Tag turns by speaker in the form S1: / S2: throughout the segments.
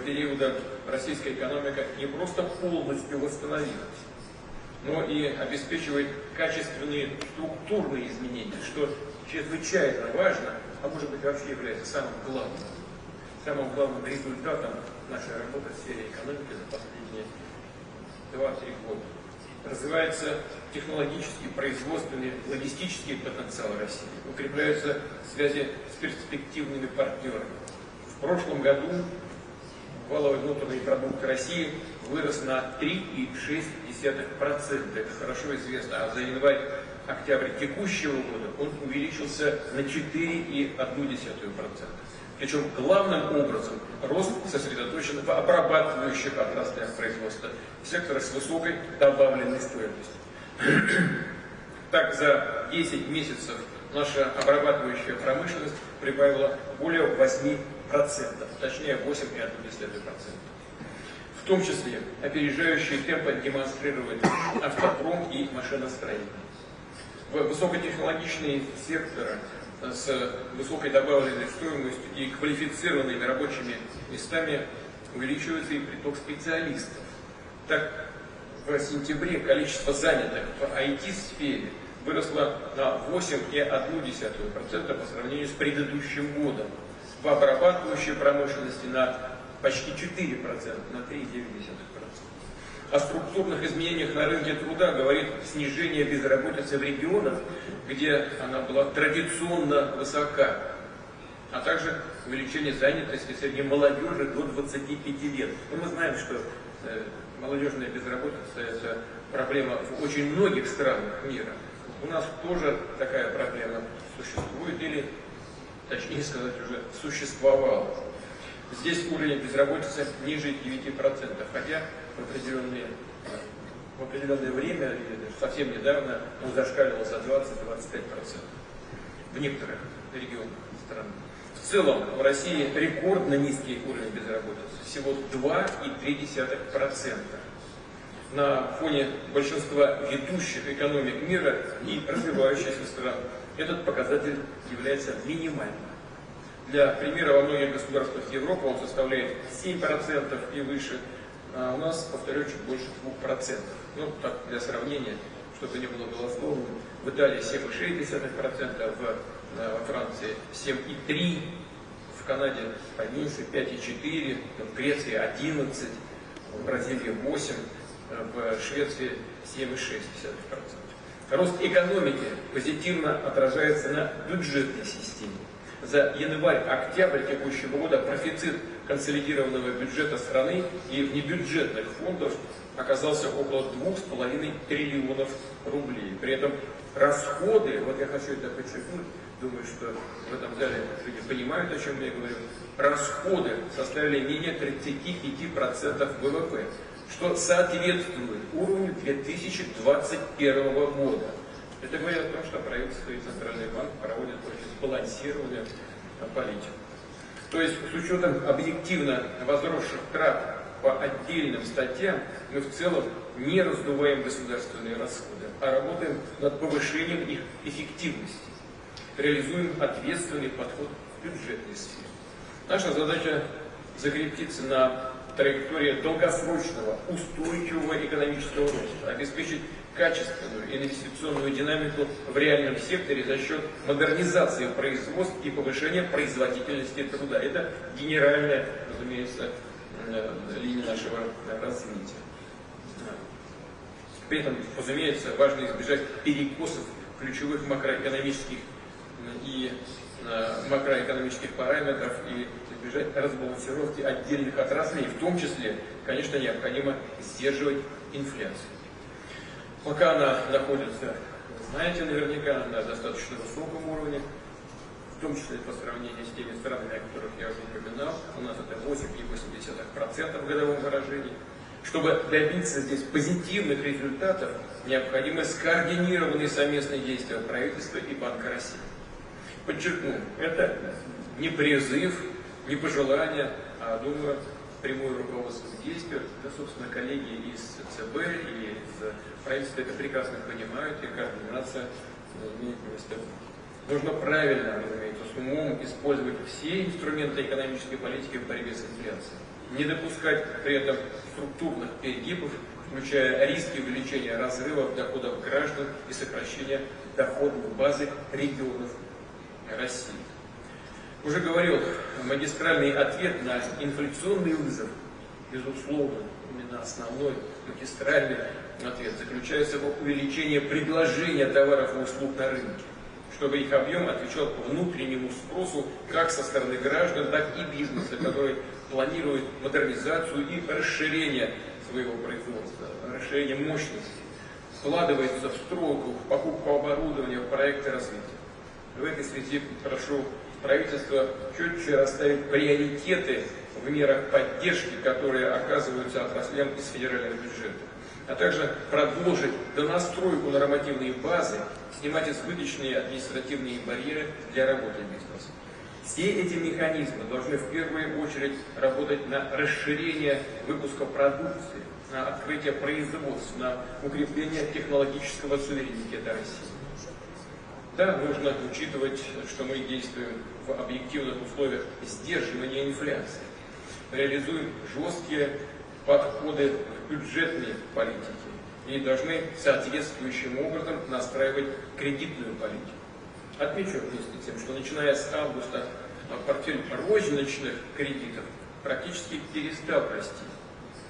S1: периода российская экономика не просто полностью восстановилась, но и обеспечивает качественные структурные изменения, что чрезвычайно важно, а может быть вообще является самым главным результатом нашей работы в сфере экономики за последние 2-3 года. Развивается технологический, производственный, логистический потенциал России, укрепляются связи с перспективными партнерами. В прошлом году валовый внутренний продукт России вырос на 3,6%. Это хорошо известно. А за январь-октябрь текущего года он увеличился на 4,1%. Причем главным образом рост сосредоточен в обрабатывающих отраслях производства, в секторах с высокой добавленной стоимостью. Так, за 10 месяцев наша обрабатывающая промышленность прибавила более 8%, точнее 8,1%. В том числе опережающие темпы демонстрируют автопром и машиностроение. В высокотехнологичные секторы с высокой добавленной стоимостью и квалифицированными рабочими местами увеличивается и приток специалистов. Так, в сентябре количество занятых в IT-сфере выросло на 8,1% по сравнению с предыдущим годом. В обрабатывающей промышленности на почти 4%, на 3,9%. О структурных изменениях на рынке труда говорит снижение безработицы в регионах, где она была традиционно высока, а также увеличение занятости среди молодежи до 25 лет. И мы знаем, что молодежная безработица – это проблема в очень многих странах мира. У нас тоже такая проблема существует, или, точнее сказать, уже существовала. Здесь уровень безработицы ниже 9%, хотя в определенное время, совсем недавно, он зашкаливал за 20-25% в некоторых регионах страны. В целом в России рекордно низкий уровень безработицы, всего 2,3%. На фоне большинства ведущих экономик мира и развивающихся стран этот показатель является минимальным. Для примера, во многих государствах Европы он составляет 7% и выше, а у нас, повторю, чуть больше 2%. Ну, так, для сравнения, чтобы не было голословным, в Италии 7,6%, во Франции 7,3%, в Канаде поменьше 5,4%, в Греции 11%, в Бразилии 8%, в Швеции 7,6%. Рост экономики позитивно отражается на бюджетной системе. За январь-октябрь текущего года профицит консолидированного бюджета страны и внебюджетных фондов оказался около 2,5 триллионов рублей. При этом расходы, вот я хочу это подчеркнуть, думаю, что в этом зале люди понимают, о чем я говорю, расходы составили менее 35% ВВП, что соответствует уровню 2021 года. Это говорит о том, что правительство и Центральный банк проводят очень сбалансированную политику. То есть, с учетом объективно возросших трат по отдельным статьям, мы в целом не раздуваем государственные расходы, а работаем над повышением их эффективности. Реализуем ответственный подход в бюджетной сфере. Наша задача закрепиться на траектории долгосрочного, устойчивого экономического роста, обеспечить качественную инвестиционную динамику в реальном секторе за счет модернизации производств и повышения производительности труда. Это генеральная, разумеется, линия нашего развития. При этом, разумеется, важно избежать перекосов ключевых макроэкономических параметров и избежать разбалансировки отдельных отраслей. В том числе, конечно, необходимо сдерживать инфляцию. Пока она находится, знаете наверняка, на достаточно высоком уровне, в том числе по сравнению с теми странами, о которых я уже упоминал, у нас это 8,8% в годовом выражении. Чтобы добиться здесь позитивных результатов, необходимы скоординированные совместные действия правительства и Банка России. Подчеркну, это не призыв, не пожелание, а, думаю, прямое руководство к действию. Да, собственно, коллеги из ЦБ и из правительства это прекрасно понимают, и координация имеет место быть. Нужно правильно, разумеется, с умом использовать все инструменты экономической политики в борьбе с инфляцией. Не допускать при этом структурных перегибов, включая риски увеличения разрывов доходов граждан и сокращения доходной базы регионов России. Уже говорил, магистральный ответ на инфляционный вызов, безусловно, именно основной магистральный ответ заключается в увеличении предложения товаров и услуг на рынке, чтобы их объем отвечал внутреннему спросу как со стороны граждан, так и бизнеса, который планирует модернизацию и расширение своего производства, расширение мощности, вкладывается в стройку, в покупку оборудования, в проекты развития. В этой связи прошу правительство четче расставить приоритеты в мерах поддержки, которые оказываются отраслям из федерального бюджета, а также продолжить донастройку нормативной базы, снимать избыточные административные барьеры для работы бизнеса. Все эти механизмы должны в первую очередь работать на расширение выпуска продукции, на открытие производств, на укрепление технологического суверенитета России. Да, нужно учитывать, что мы действуем в объективных условиях сдерживания инфляции, реализуем жесткие подходы к бюджетной политике и должны соответствующим образом настраивать кредитную политику. Отмечу вместе с тем, что начиная с августа портфель розничных кредитов практически перестал расти.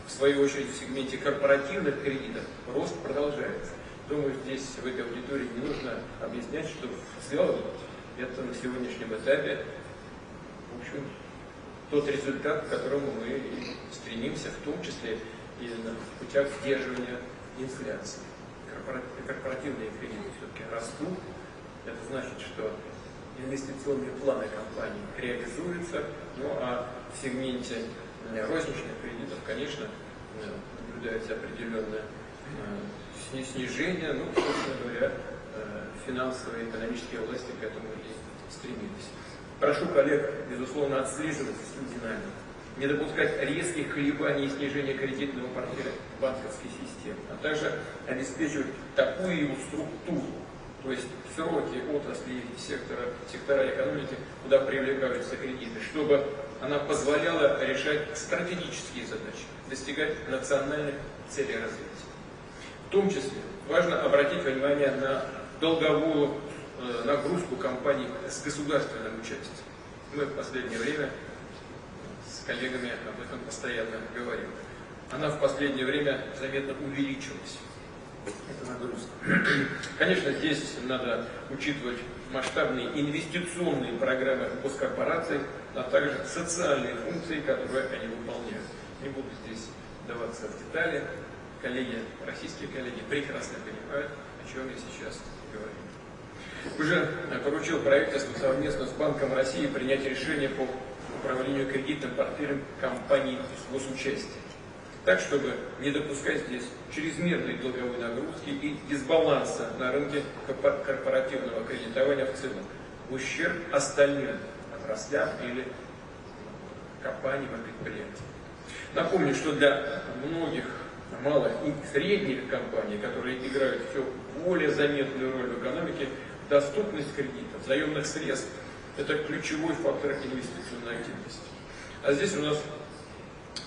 S1: В свою очередь в сегменте корпоративных кредитов рост продолжается. Думаю, здесь в этой аудитории не нужно объяснять, что в целом это на сегодняшнем этапе, в общем, тот результат, к которому мы стремимся, в том числе и на путях сдерживания инфляции. Корпоративные кредиты все-таки растут. Это значит, что инвестиционные планы компаний реализуются, ну а в сегменте розничных кредитов, конечно, наблюдается определенное снижение, ну, собственно говоря, финансовые и экономические власти к этому и стремились. Прошу коллег, безусловно, отслеживать всю динамику, не допускать резких колебаний и снижения кредитного портфеля банковской системы, а также обеспечивать такую его структуру, то есть сроки отрасли и сектора экономики, куда привлекаются кредиты, чтобы она позволяла решать стратегические задачи, достигать национальных целей развития. В том числе важно обратить внимание на долговую нагрузку компаний с государственным участием. Мы в последнее время с коллегами об этом постоянно говорим. Она в последнее время заметно увеличилась, эта нагрузка. Конечно, здесь надо учитывать масштабные инвестиционные программы госкорпораций, а также социальные функции, которые они выполняют. Не буду здесь вдаваться в детали. Коллеги, российские коллеги прекрасно понимают, о чем я сейчас говорю. Уже поручил правительству совместно с Банком России принять решение по управлению кредитным портфелем компаний с госучастием, так, чтобы не допускать здесь чрезмерной долговой нагрузки и дисбаланса на рынке корпоративного кредитования в целом, в ущерб остальным отраслям или компаниям и предприятиям. Напомню, что для многих малых и средних компаний, которые играют все более заметную роль в экономике, доступность кредитов, заемных средств – это ключевой фактор инвестиционной активности. А здесь у нас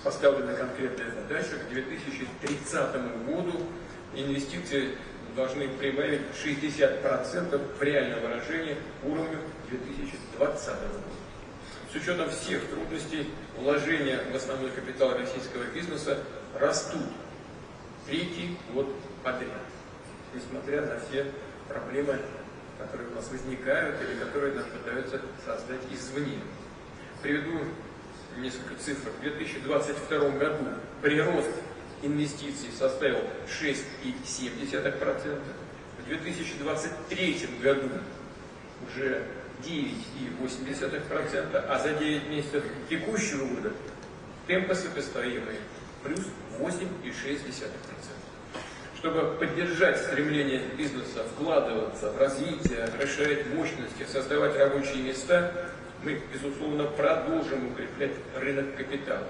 S1: поставлена конкретная задача: к 2030 году инвестиции должны прибавить 60% в реальном выражении к уровню 2020 года. С учетом всех трудностей, вложения в основной капитал российского бизнеса растут третий год подряд, несмотря на все проблемы, которые у нас возникают или которые нам пытаются создать извне. Приведу несколько цифр. В 2022 году прирост инвестиций составил 6,7%, в 2023 году уже 9,8%, а за 9 месяцев текущего года темпы сопоставимые, плюс 8,6%. Чтобы поддержать стремление бизнеса вкладываться в развитие, расширять мощности, создавать рабочие места, мы, безусловно, продолжим укреплять рынок капитала.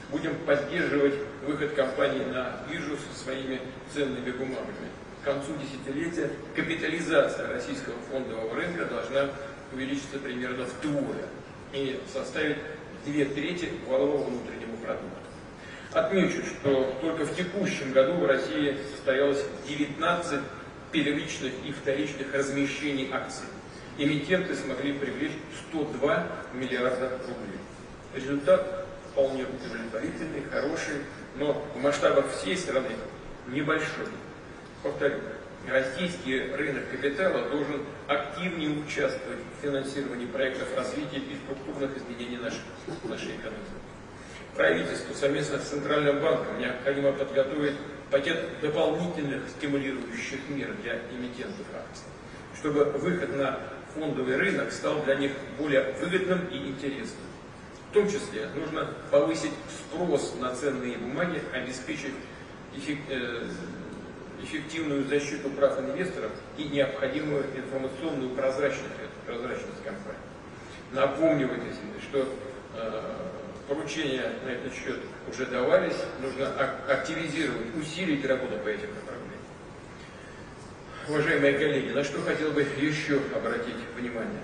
S1: Будем поддерживать выход компаний на биржу со своими ценными бумагами. к концу десятилетия капитализация российского фондового рынка должна увеличиться примерно вдвое и составить 2/3 валового внутреннего продукта. Отмечу, что только в текущем году в России состоялось 19 первичных и вторичных размещений акций. Эмитенты смогли привлечь 102 миллиарда рублей. Результат вполне удовлетворительный, хороший, но в масштабах всей страны небольшой. Повторю, российский рынок капитала должен активнее участвовать в финансировании проектов развития и структурных изменений нашей экономики. Правительству совместно с Центральным банком необходимо подготовить пакет дополнительных стимулирующих мер для эмитентов акций, чтобы выход на фондовый рынок стал для них более выгодным и интересным. В том числе нужно повысить спрос на ценные бумаги, обеспечить эффективную защиту прав инвесторов и необходимую информационную прозрачность компании. Напомню в этой связи, что поручения на этот счет уже давались, нужно активизировать, усилить работу по этим направлениям. Уважаемые коллеги, на что хотел бы еще обратить внимание.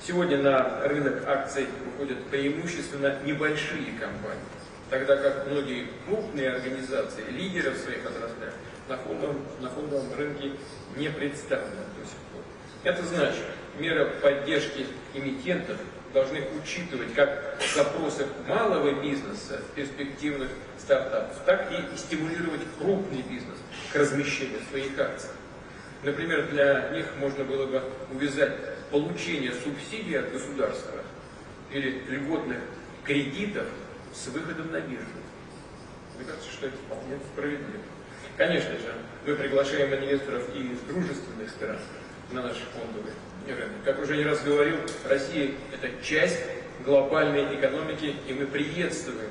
S1: Сегодня на рынок акций выходят преимущественно небольшие компании, тогда как многие крупные организации, лидеры в своих отраслях, на фондовом рынке не представлены до сих пор. Это значит, меры поддержки эмитентов должны учитывать как запросы малого бизнеса, перспективных стартапов, так и стимулировать крупный бизнес к размещению своих акций. Например, для них можно было бы увязать получение субсидий от государства или льготных кредитов с выходом на биржу. Мне кажется, что это вполне справедливо. Конечно же, мы приглашаем инвесторов и из дружественных стран на наш фондовый рынок. Как уже не раз говорил, Россия – это часть глобальной экономики, и мы приветствуем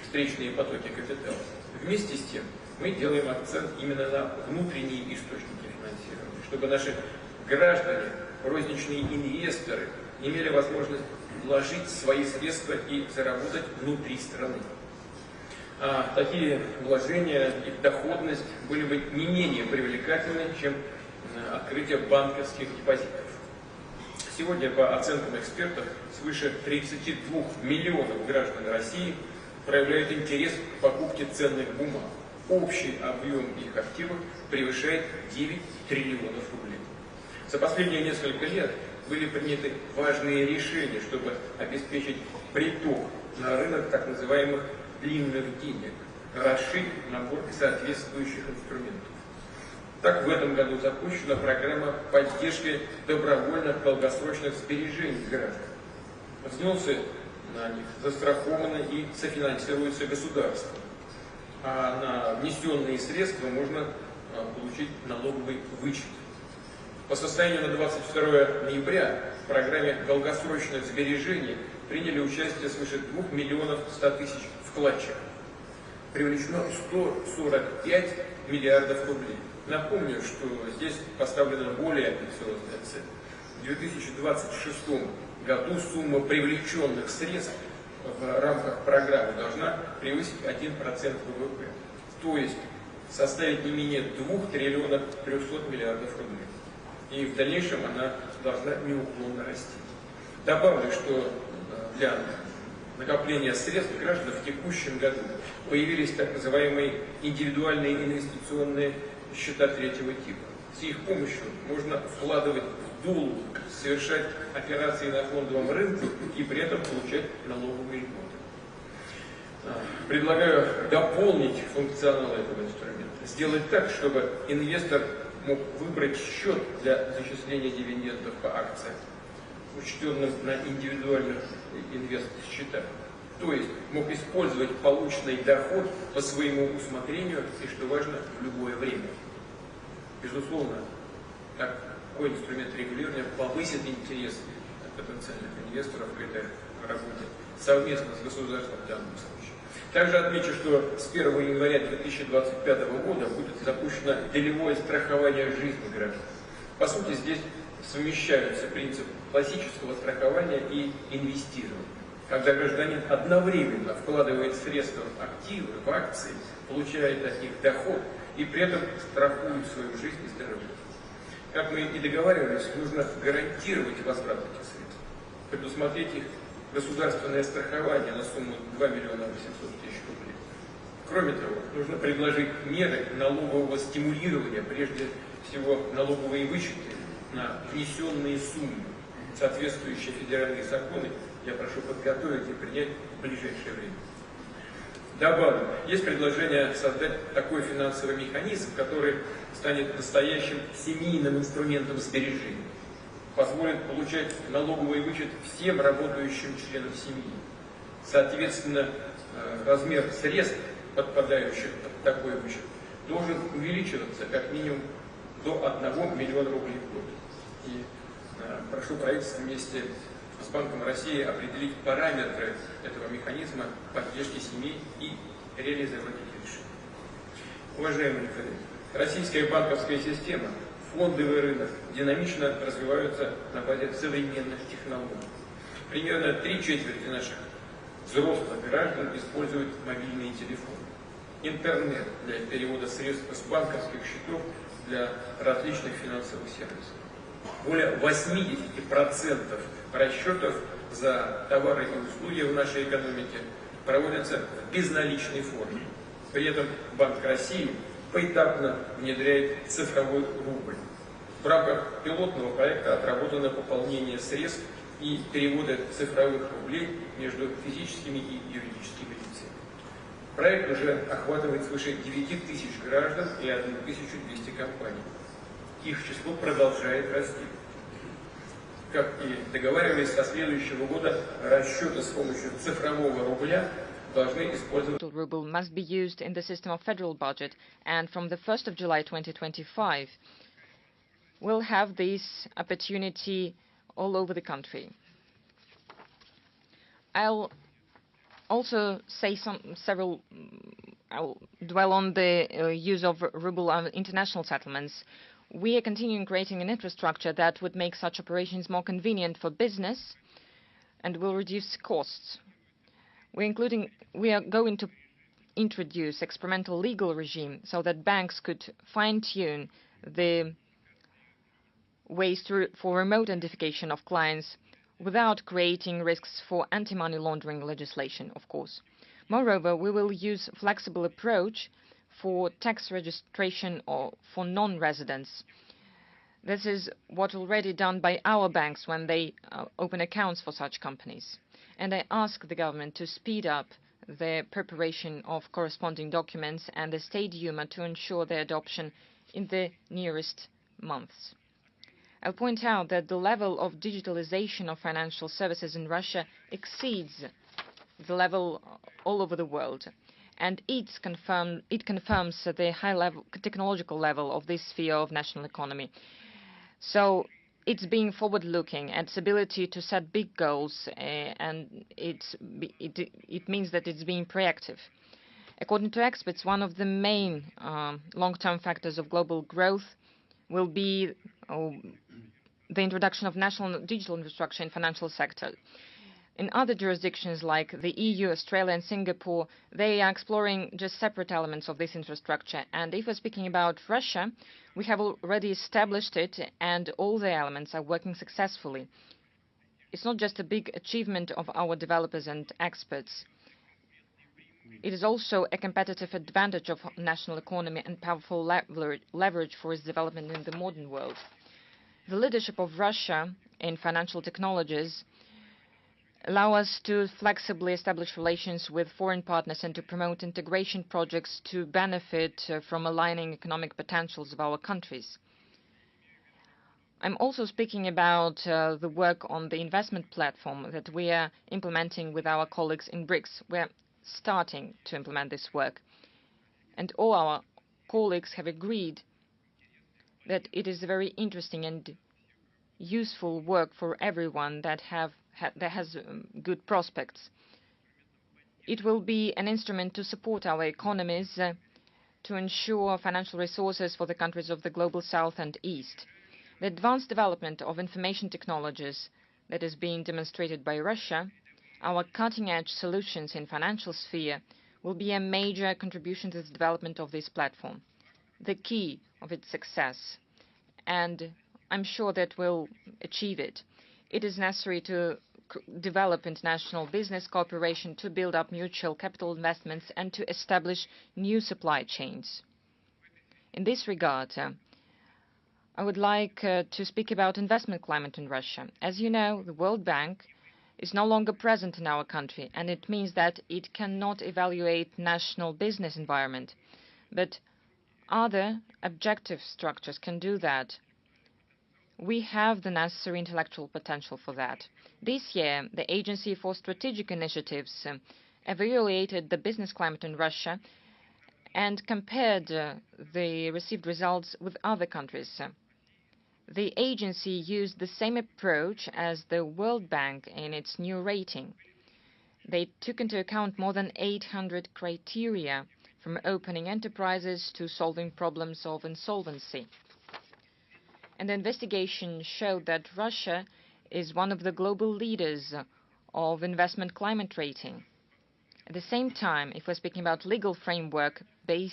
S1: встречные потоки капитала. Вместе с тем, мы делаем акцент именно на внутренние источники финансирования, чтобы наши граждане, розничные инвесторы имели возможность вложить свои средства и заработать внутри страны. А такие вложения, их доходность были бы не менее привлекательны, чем открытие банковских депозитов. Сегодня, по оценкам экспертов, свыше 32 миллионов граждан России проявляют интерес к покупке ценных бумаг. Общий объем их активов превышает 9 триллионов рублей. За последние несколько лет были приняты важные решения, чтобы обеспечить приток на рынок так называемых длинных денег, расширить набор соответствующих инструментов. Так, в этом году запущена программа поддержки добровольных долгосрочных сбережений граждан. Взносы на них застрахованы и софинансируются государством, а на внесенные средства можно получить налоговый вычет. По состоянию на 22 ноября в программе долгосрочных сбережений приняли участие свыше 2 миллионов 100 тысяч вкладчиков. Привлечено 145 миллиардов рублей. Напомню, что здесь поставлена более амбициозная цель. В 2026 году сумма привлеченных средств в рамках программы должна превысить 1% ВВП, то есть составить не менее 2 триллионов 300 миллиардов рублей. И в дальнейшем она должна неуклонно расти. Добавлю, что для накопления средств граждан в текущем году появились так называемые индивидуальные инвестиционные счета третьего типа. С их помощью можно вкладывать в долг, совершать операции на фондовом рынке и при этом получать налоговые льготы. Предлагаю дополнить функционал этого инструмента, сделать так, чтобы инвестор мог выбрать счет для зачисления дивидендов по акциям, учтенным на индивидуальных инвест-счетах. То есть мог использовать полученный доход по своему усмотрению и, что важно, в любое время. Безусловно, такой инструмент регулирования повысит интерес потенциальных инвесторов к этой работе совместно с государством в данном случае. Также отмечу, что с 1 января 2025 года будет запущено долевое страхование жизни граждан. По сути, здесь совмещаются принцип классического страхования и инвестирования, когда гражданин одновременно вкладывает средства в активы, в акции, получает от них доход и при этом страхуют свою жизнь и здоровье. Как мы и договаривались, нужно гарантировать возврат этих средств, предусмотреть их государственное страхование на сумму 2 миллиона 800 тысяч рублей. Кроме того, нужно предложить меры налогового стимулирования, прежде всего налоговые вычеты на внесенные суммы, соответствующие федеральные законы, я прошу подготовить и принять в ближайшее время. Добавлю, есть предложение создать такой финансовый механизм, который станет настоящим семейным инструментом сбережения, позволит получать налоговый вычет всем работающим членам семьи. Соответственно, размер средств, подпадающих под такой вычет, должен увеличиваться как минимум до 1 миллиона рублей в год. И прошу правительство вместе с Банком России определить параметры этого механизма поддержки семей и реализовать эти решения. Уважаемые коллеги, российская банковская система, фондовый рынок динамично развиваются на базе современных технологий. Примерно 3/4 наших взрослых граждан используют мобильные телефоны. Интернет для перевода средств с банковских счетов для различных финансовых сервисов. Более 80% расчетов за товары и услуги в нашей экономике проводятся в безналичной форме. При этом Банк России поэтапно внедряет цифровой рубль. В рамках пилотного проекта отработано пополнение средств и переводы цифровых рублей между физическими и юридическими лицами. Проект уже охватывает свыше 9 тысяч граждан и 1200 компаний. Их число продолжает расти. Как и договаривались, со следующего года расчеты с помощью цифрового рубля должны использовать.
S2: Ruble must be used in the system of federal budget, and from the 1st of July 2025, we'll have this opportunity all over the country. I'll also say I'll dwell on the use of ruble on international settlements. We are continuing creating an infrastructure that would make such operations more convenient for business and will reduce costs. We are going to introduce experimental legal regime so that banks could fine-tune the ways for remote identification of clients without creating risks for anti-money laundering legislation, of course. Moreover, we will use a flexible approach for tax registration or for non-residents. This is what already done by our banks when they open accounts for such companies. And I ask the government to speed up the preparation of corresponding documents and the State Duma to ensure their adoption in the nearest months. I'll point out that the level of digitalization of financial services in Russia exceeds the level all over the world, and it confirms the high technological level of this sphere of national economy. So it's being forward-looking, and its ability to set big goals, and it means that it's being proactive. According to experts, one of the main long-term factors of global growth will be the introduction of national digital infrastructure in financial sector. In other jurisdictions like the EU, Australia and Singapore, they are exploring just separate elements of this infrastructure. And if we're speaking about Russia, we have already established it and all the elements are working successfully. It's not just a big achievement of our developers and experts. It is also a competitive advantage of national economy and powerful leverage for its development in the modern world. The leadership of Russia in financial technologies allow us to flexibly establish relations with foreign partners and to promote integration projects to benefit from aligning economic potentials of our countries. I'm also speaking about the work on the investment platform that we are implementing with our colleagues in BRICS. We're starting to implement this work. And all our colleagues have agreed that it is very interesting and useful work for everyone that has good prospects. It will be an instrument to support our economies, to ensure financial resources for the countries of the global south and east. The advanced development of information technologies that is being demonstrated by Russia, our cutting-edge solutions in financial sphere, will be a major contribution to the development of this platform. the key of its success, and I'm sure that we'll achieve it. It is necessary to develop international business cooperation, to build up mutual capital investments, and to establish new supply chains. In this regard, I would like to speak about investment climate in Russia. As you know, the World Bank is no longer present in our country, and it means that it cannot evaluate national business environment. But other objective structures can do that. We have the necessary intellectual potential for that. This year, the Agency for Strategic Initiatives evaluated the business climate in Russia and compared the received results with other countries. The agency used the same approach as the World Bank in its new rating. They took into account more than 800 criteria, from opening enterprises to solving problems of insolvency. And the investigation showed that Russia is one of the global leaders of investment climate rating. At the same time, if we're speaking about legal framework and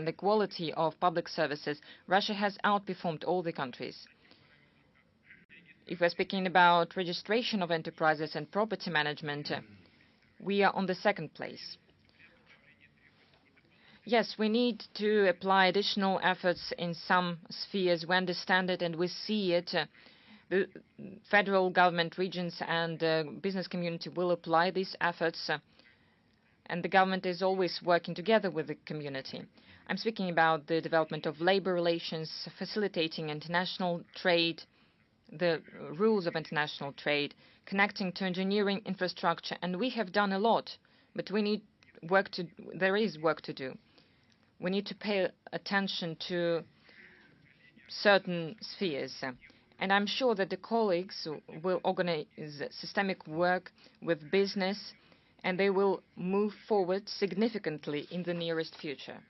S2: the quality of public services, Russia has outperformed all the countries. If we're speaking about registration of enterprises and property management, we are on the second place. Yes, we need to apply additional efforts in some spheres. We understand it and we see it. The federal government, regions and business community will apply these efforts, and the government is always working together with the community. I'm speaking about the development of labor relations, facilitating international trade, the rules of international trade, connecting to engineering infrastructure, and we have done a lot, but there is work to do. We need to pay attention to certain spheres. And I'm sure that the colleagues will organize systemic work with business, and they will move forward significantly in the nearest future.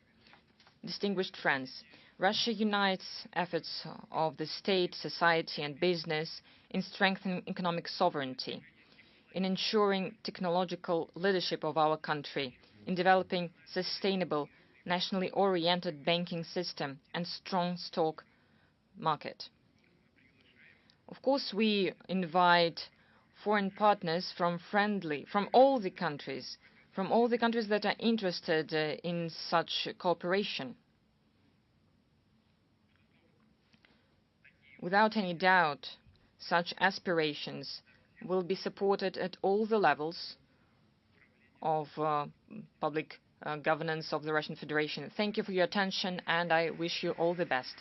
S2: Distinguished friends, Russia unites efforts of the state, society, and business in strengthening economic sovereignty, in ensuring technological leadership of our country, in developing sustainable, nationally oriented banking system and strong stock market. Of course, we invite foreign partners from all the countries that are interested in such cooperation. Without any doubt, such aspirations will be supported at all the levels of public governance of the Russian Federation. Thank you for your attention, and I wish you all the best.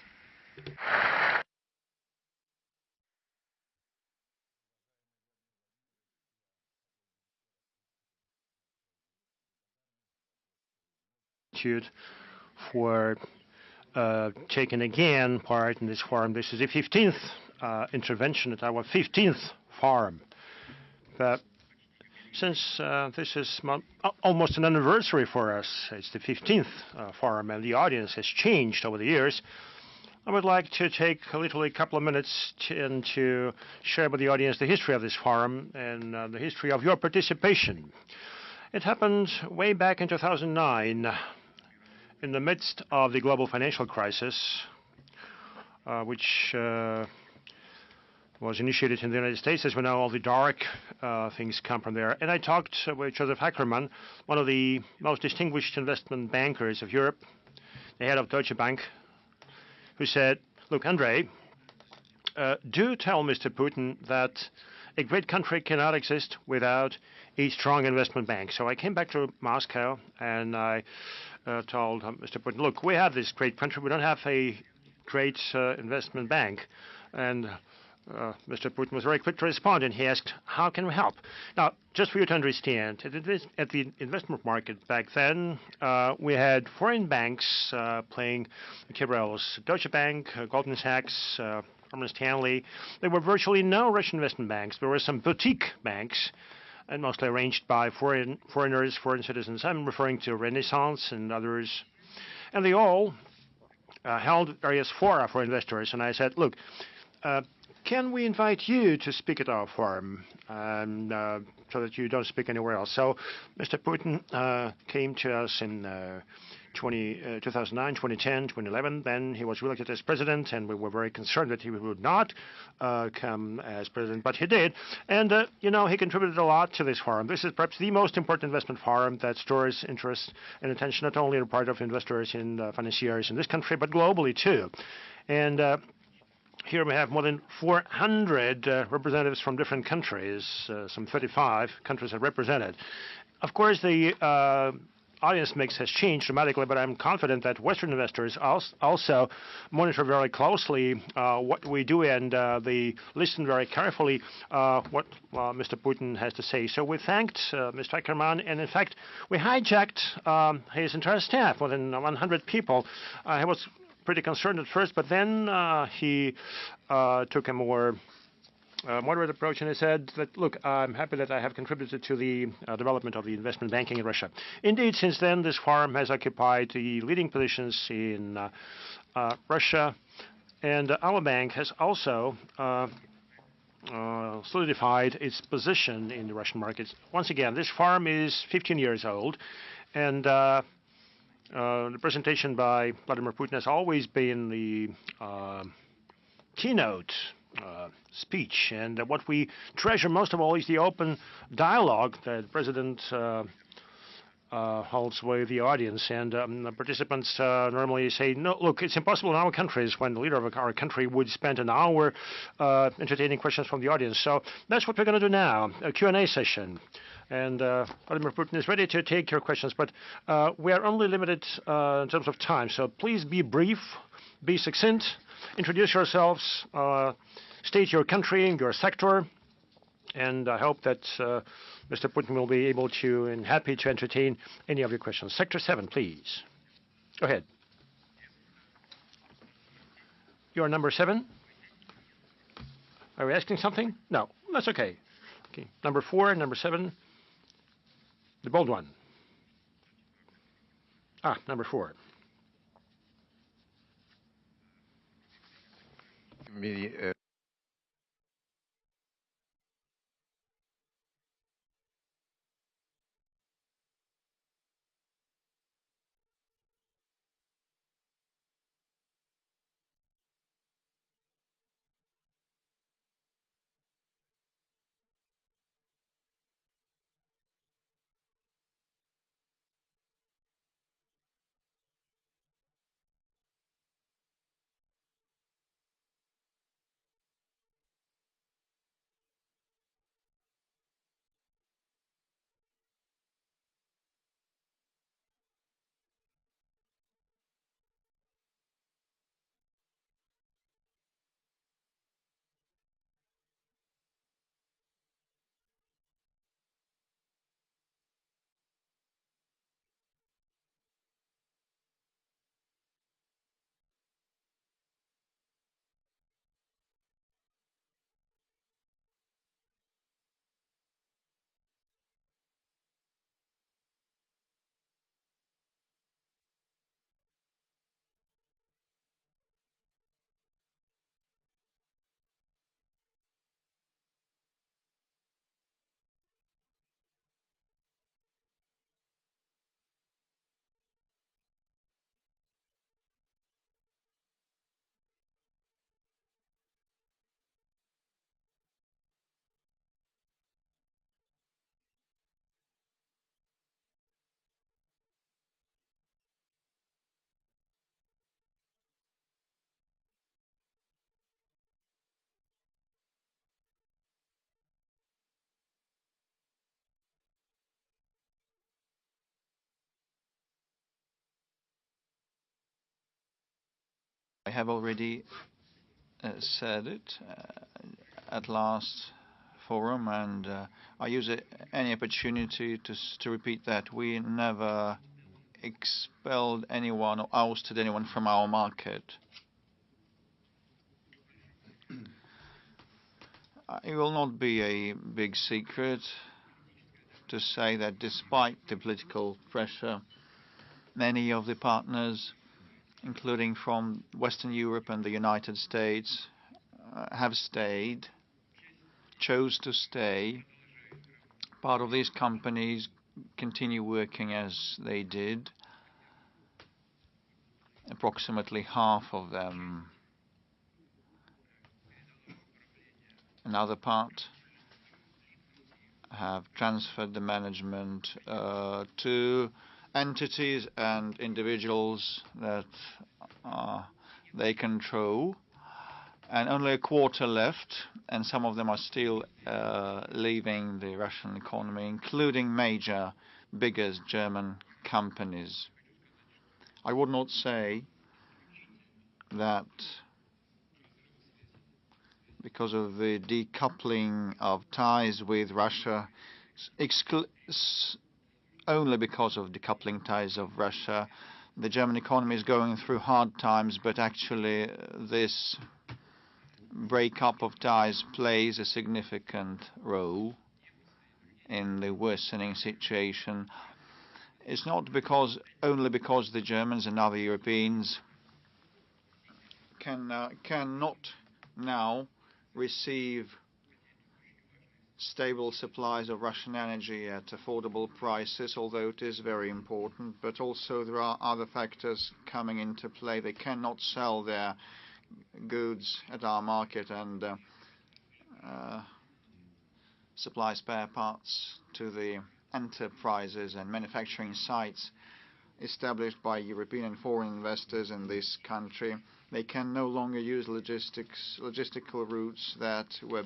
S3: For taking again part in this forum. This is the 15th intervention at our 15th forum. But since this is almost an anniversary for us, it's the 15th forum, and the audience has changed over the years, I would like to take a couple of minutes to share with the audience the history of this forum and the history of your participation. It happened way back in 2009, in the midst of the global financial crisis, which was initiated in the United States. As we know, all the dark things come from there. And I talked with Joseph Ackerman, one of the most distinguished investment bankers of Europe, the head of Deutsche Bank, who said, "Look, Andrei, do tell Mr. Putin that a great country cannot exist without a strong investment bank." So I came back to Moscow and I told Mr. Putin, "Look, we have this great country. We don't have a great investment bank." And Mr. Putin was very quick to respond, and he asked, "How can we help?" Now, just for you to understand, at the investment market back then, we had foreign banks playing key roles. Deutsche Bank, Goldman Sachs, Morgan Stanley. There were virtually no Russian investment banks. There were some boutique banks, and mostly arranged by foreigners, foreign citizens. I'm referring to Renaissance and others. And they all held various fora for investors. And I said, "Look, can we invite you to speak at our forum so that you don't speak anywhere else?" So Mr. Putin came to us in 2009, 2010, 2011. Then he was reelected as president, and we were very concerned that he would not come as president, but he did. And, he contributed a lot to this forum. This is perhaps the most important investment forum that stores interest and attention not only on the part of investors and financiers in this country, but globally too. And here we have more than 400 representatives from different countries. Some 35 countries are represented. Of course, the audience mix has changed dramatically, but I'm confident that Western investors also monitor very closely what we do, and they listen very carefully what Mr. Putin has to say. So we thanked Mr. Ackerman, and in fact, we hijacked his entire staff, more than 100 people. He was pretty concerned at first, but then he took a more moderate approach, and he said that, look, I'm happy that I have contributed to the development of the investment banking in Russia. Indeed, since then, this forum has occupied the leading positions in Russia, and our bank has also solidified its position in the Russian markets. Once again, this forum is 15 years old, and the presentation by Vladimir Putin has always been the keynote speech, and what we treasure most of all is the open dialogue that the president holds with the audience. And the participants normally say, no, look, it's impossible in our countries when the leader of our country would spend an hour entertaining questions from the audience. So that's what we're going to do now, a Q&A session. And Vladimir Putin is ready to take your questions, but we are only limited in terms of time. So please be brief, be succinct, introduce yourselves, state your country, your sector, and I hope that Mr. Putin will be able to and happy to entertain any of your questions. Sector 7, please. Go ahead. You are number 7? Are we asking something? No, that's okay. Okay, number 4 and number 7. The bold one. Number 4.
S4: I have already said it at last forum, and I use any opportunity to repeat that we never expelled anyone or ousted anyone from our market. It will not be a big secret to say that despite the political pressure, many of the partners, including from Western Europe and the United States, have stayed, chose to stay. Part of these companies continue working as they did. approximately half of them. Another part have transferred the management to entities and individuals that they control, and only a quarter left, and some of them are still leaving the Russian economy, including major, biggest German companies. I would not say that because of the decoupling of ties with Russia, only because of decoupling ties of Russia, the German economy is going through hard times, but actually this breakup of ties plays a significant role in the worsening situation. It's not only because the Germans and other Europeans cannot now receive stable supplies of Russian energy at affordable prices, although it is very important, but also there are other factors coming into play. They cannot sell their goods at our market and supply spare parts to the enterprises and manufacturing sites established by European and foreign investors in this country. They can no longer use logistical routes that were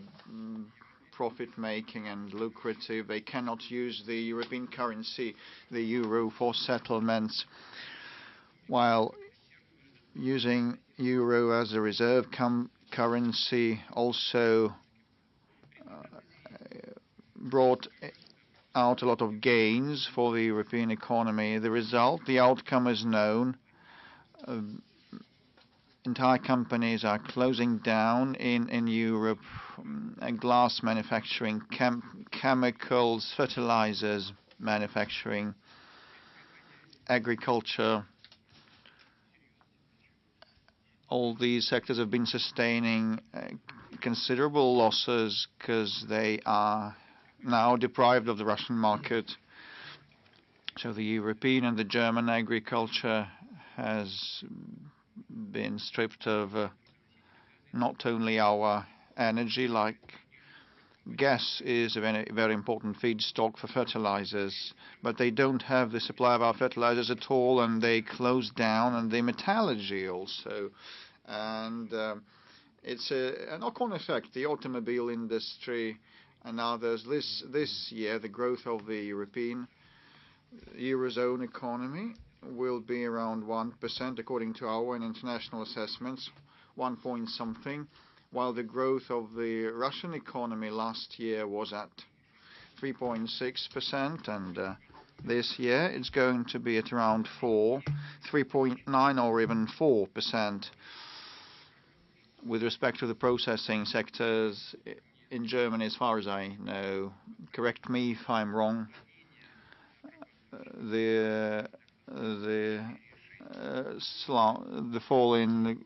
S4: profit-making and lucrative. They cannot use the European currency, the euro, for settlements, while using euro as a reserve currency also brought out a lot of gains for the European economy. The result, the outcome is known. Entire companies are closing down in Europe. Glass manufacturing, chemicals, fertilizers manufacturing, agriculture. All these sectors have been sustaining considerable losses because they are now deprived of the Russian market. So the European and the German agriculture has been stripped of not only our energy, like gas is a very important feedstock for fertilizers, but they don't have the supply of our fertilizers at all, and they close down, and the metallurgy also. And it's a knock-on effect. The automobile industry and others. This year, the growth of the European Eurozone economy will be around 1%, according to our and international assessments, 1 point something, while the growth of the Russian economy last year was at 3.6%, and this year it's going to be at around 3.9 or even 4%. With respect to the processing sectors in Germany, as far as I know, correct me if I'm wrong, the fall in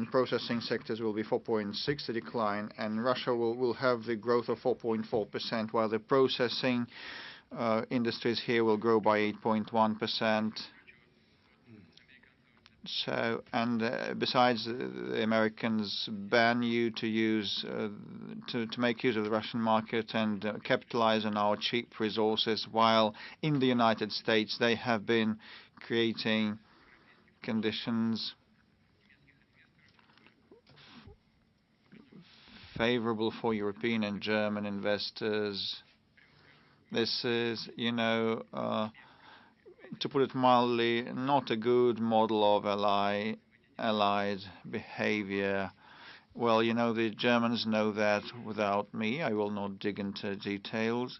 S4: processing sectors will be 4.6, the decline, and Russia will have the growth of 4.4%, while the processing industries here will grow by 8.1%. So, and besides, the Americans ban you to use to make use of the Russian market and capitalize on our cheap resources, while in the United States they have been creating conditions favorable for European and German investors. This is, to put it mildly, not a good model of allied behavior. Well, the Germans know that without me. I will not dig into details.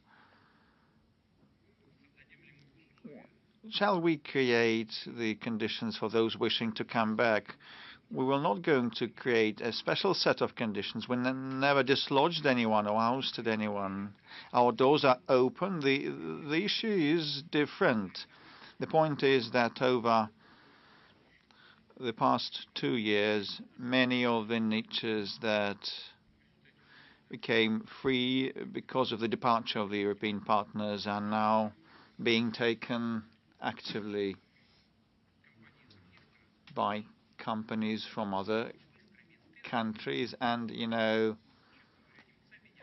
S4: Shall we create the conditions for those wishing to come back? We will not going to create a special set of conditions. We never dislodged anyone or ousted anyone. Our doors are open. The issue is different. The point is that over the past 2 years, many of the niches that became free because of the departure of the European partners are now being taken actively. by companies from other countries, and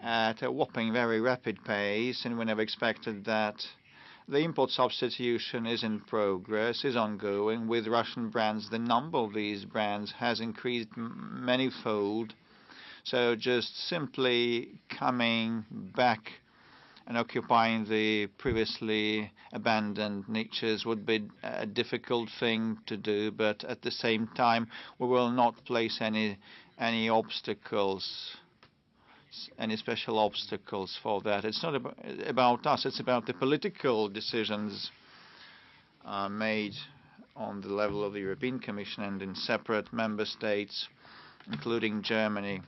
S4: at a whopping very rapid pace, and we never expected that. The import substitution is in progress, is ongoing with Russian brands. The number of these brands has increased manyfold. So just simply coming back and occupying the previously abandoned niches would be a difficult thing to do, but at the same time we will not place any obstacles, any special obstacles for that. It's not about us, it's about the political decisions made on the level of the European Commission and in separate member states, including Germany.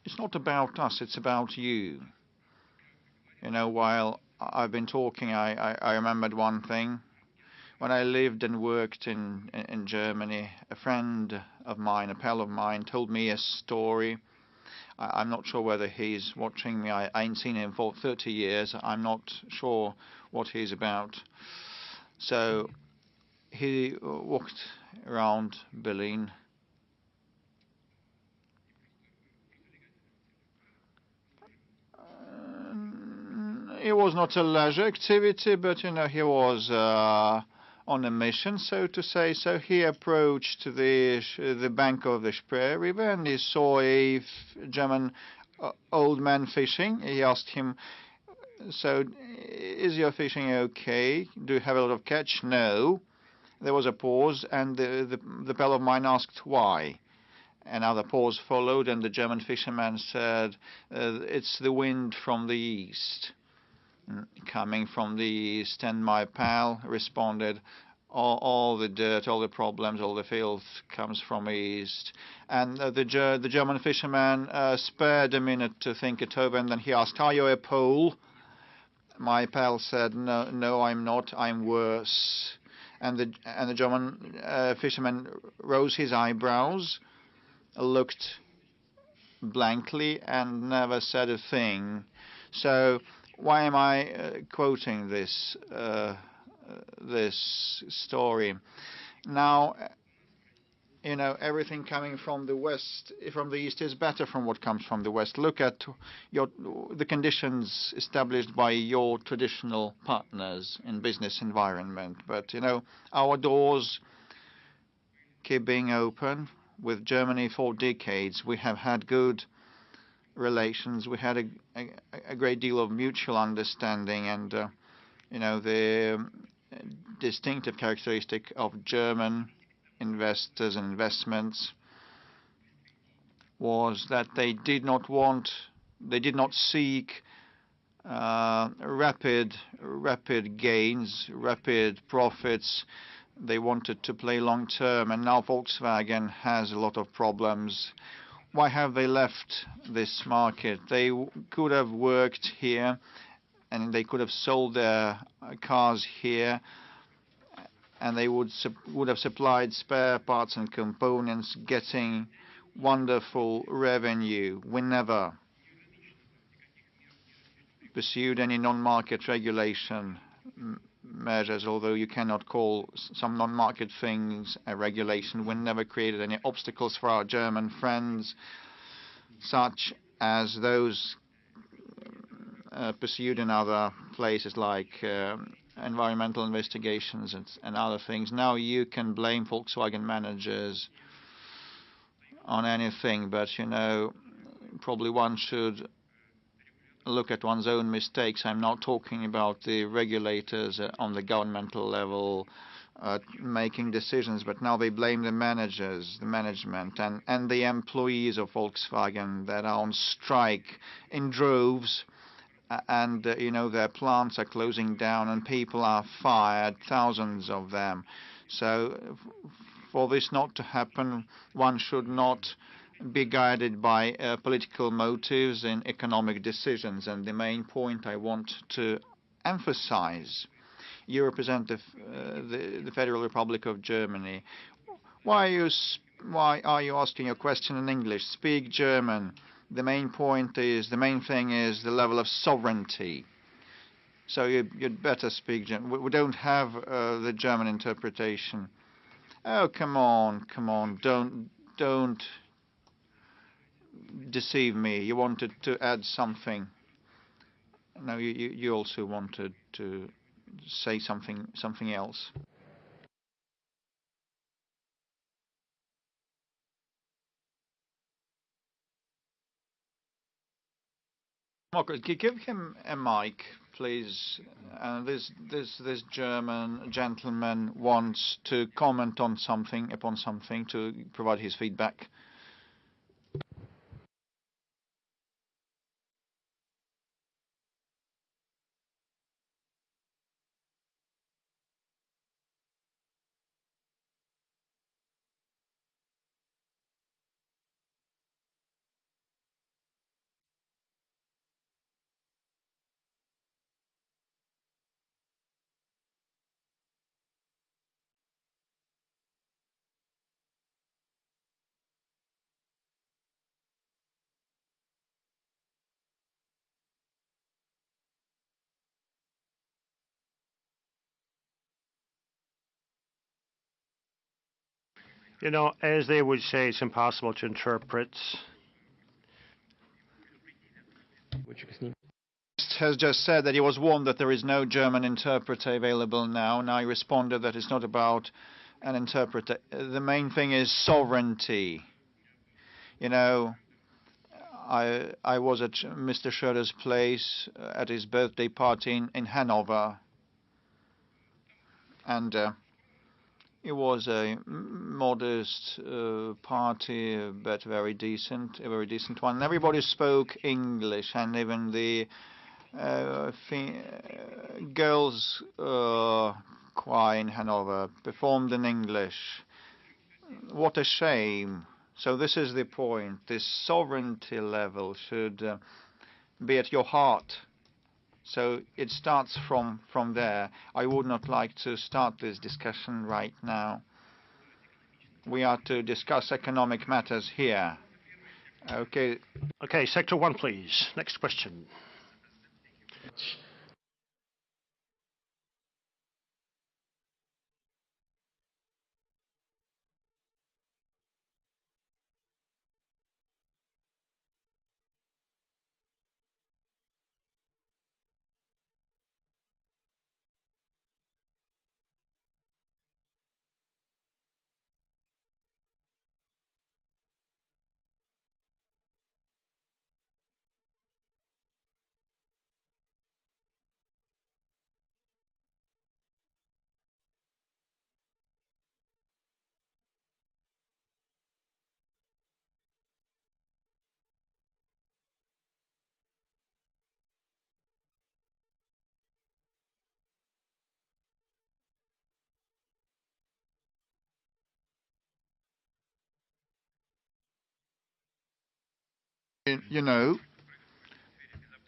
S4: It's not about us, it's about you. While I've been talking, I remembered one thing. When I lived and worked in Germany, a friend of mine, a pal of mine, told me a story. I'm not sure whether he's watching me. I ain't seen him for 30 years. I'm not sure what he's about. So he walked around Berlin. It was not a leisure activity, but he was on a mission, so to say. So he approached the bank of the Spree River, and he saw a German old man fishing. He asked him, "So, is your fishing okay? Do you have a lot of catch?" "No." There was a pause, and the pal of mine asked why. Another pause followed, and the German fisherman said, "It's the wind from the east." Coming from the east, and my pal responded, all the dirt, all the problems, all the filth comes from east. And the German fisherman spared a minute to think it over, and then he asked, "Are you a Pole?" My pal said, No, I'm not, I'm worse." And the German fisherman rose his eyebrows, looked blankly, and never said a thing. So why am I quoting this story? Now, everything coming from the west, from the east, is better from what comes from the west. Look at the conditions established by your traditional partners in business environment. But our doors keep being open. With Germany for decades, we have had good relations. We had a great deal of mutual understanding, and the distinctive characteristic of German investors and investments was that they did not seek rapid gains, rapid profits. They wanted to play long term, and now Volkswagen has a lot of problems. Why have they left this market? They could have worked here, and they could have sold their cars here, and they would have supplied spare parts and components, getting wonderful revenue. We never pursued any non-market regulation measures, although you cannot call some non-market things a regulation. We never created any obstacles for our German friends, such as those pursued in other places like environmental investigations and other things. Now you can blame Volkswagen managers on anything, but probably one should look at one's own mistakes. I'm not talking about the regulators on the governmental level making decisions, but now they blame the managers, the management, and the employees of Volkswagen that are on strike in droves, and their plants are closing down and people are fired, thousands of them. So for this not to happen, one should not be guided by political motives in economic decisions. And the main point I want to emphasize, you represent the Federal Republic of Germany. Why are you asking your question in English? Speak German. The main thing is the level of sovereignty. So you'd better speak German. We don't have the German interpretation. Oh, come on, don't deceive me. You wanted to add something. No, you also wanted to say something else. Marco, give him a mic, please. This German gentleman wants to comment on upon something, to provide his feedback.
S3: You know, as they would say, it's impossible to interpret.
S4: Has just said that he was warned that there is no German interpreter available now, and I responded that it's not about an interpreter. The main thing is sovereignty. You know, I was at Mr. Schroeder's place at his birthday party in Hanover, and it was a modest party, but a very decent one. Everybody spoke English, and even the girls' choir in Hanover performed in English. What a shame. So this is the point. This sovereignty level should be at your heart. So it starts from there. I would not like to start this discussion right now. We are to discuss economic matters here. Okay.
S3: Okay, Sector 1, please. Next question.
S4: You know,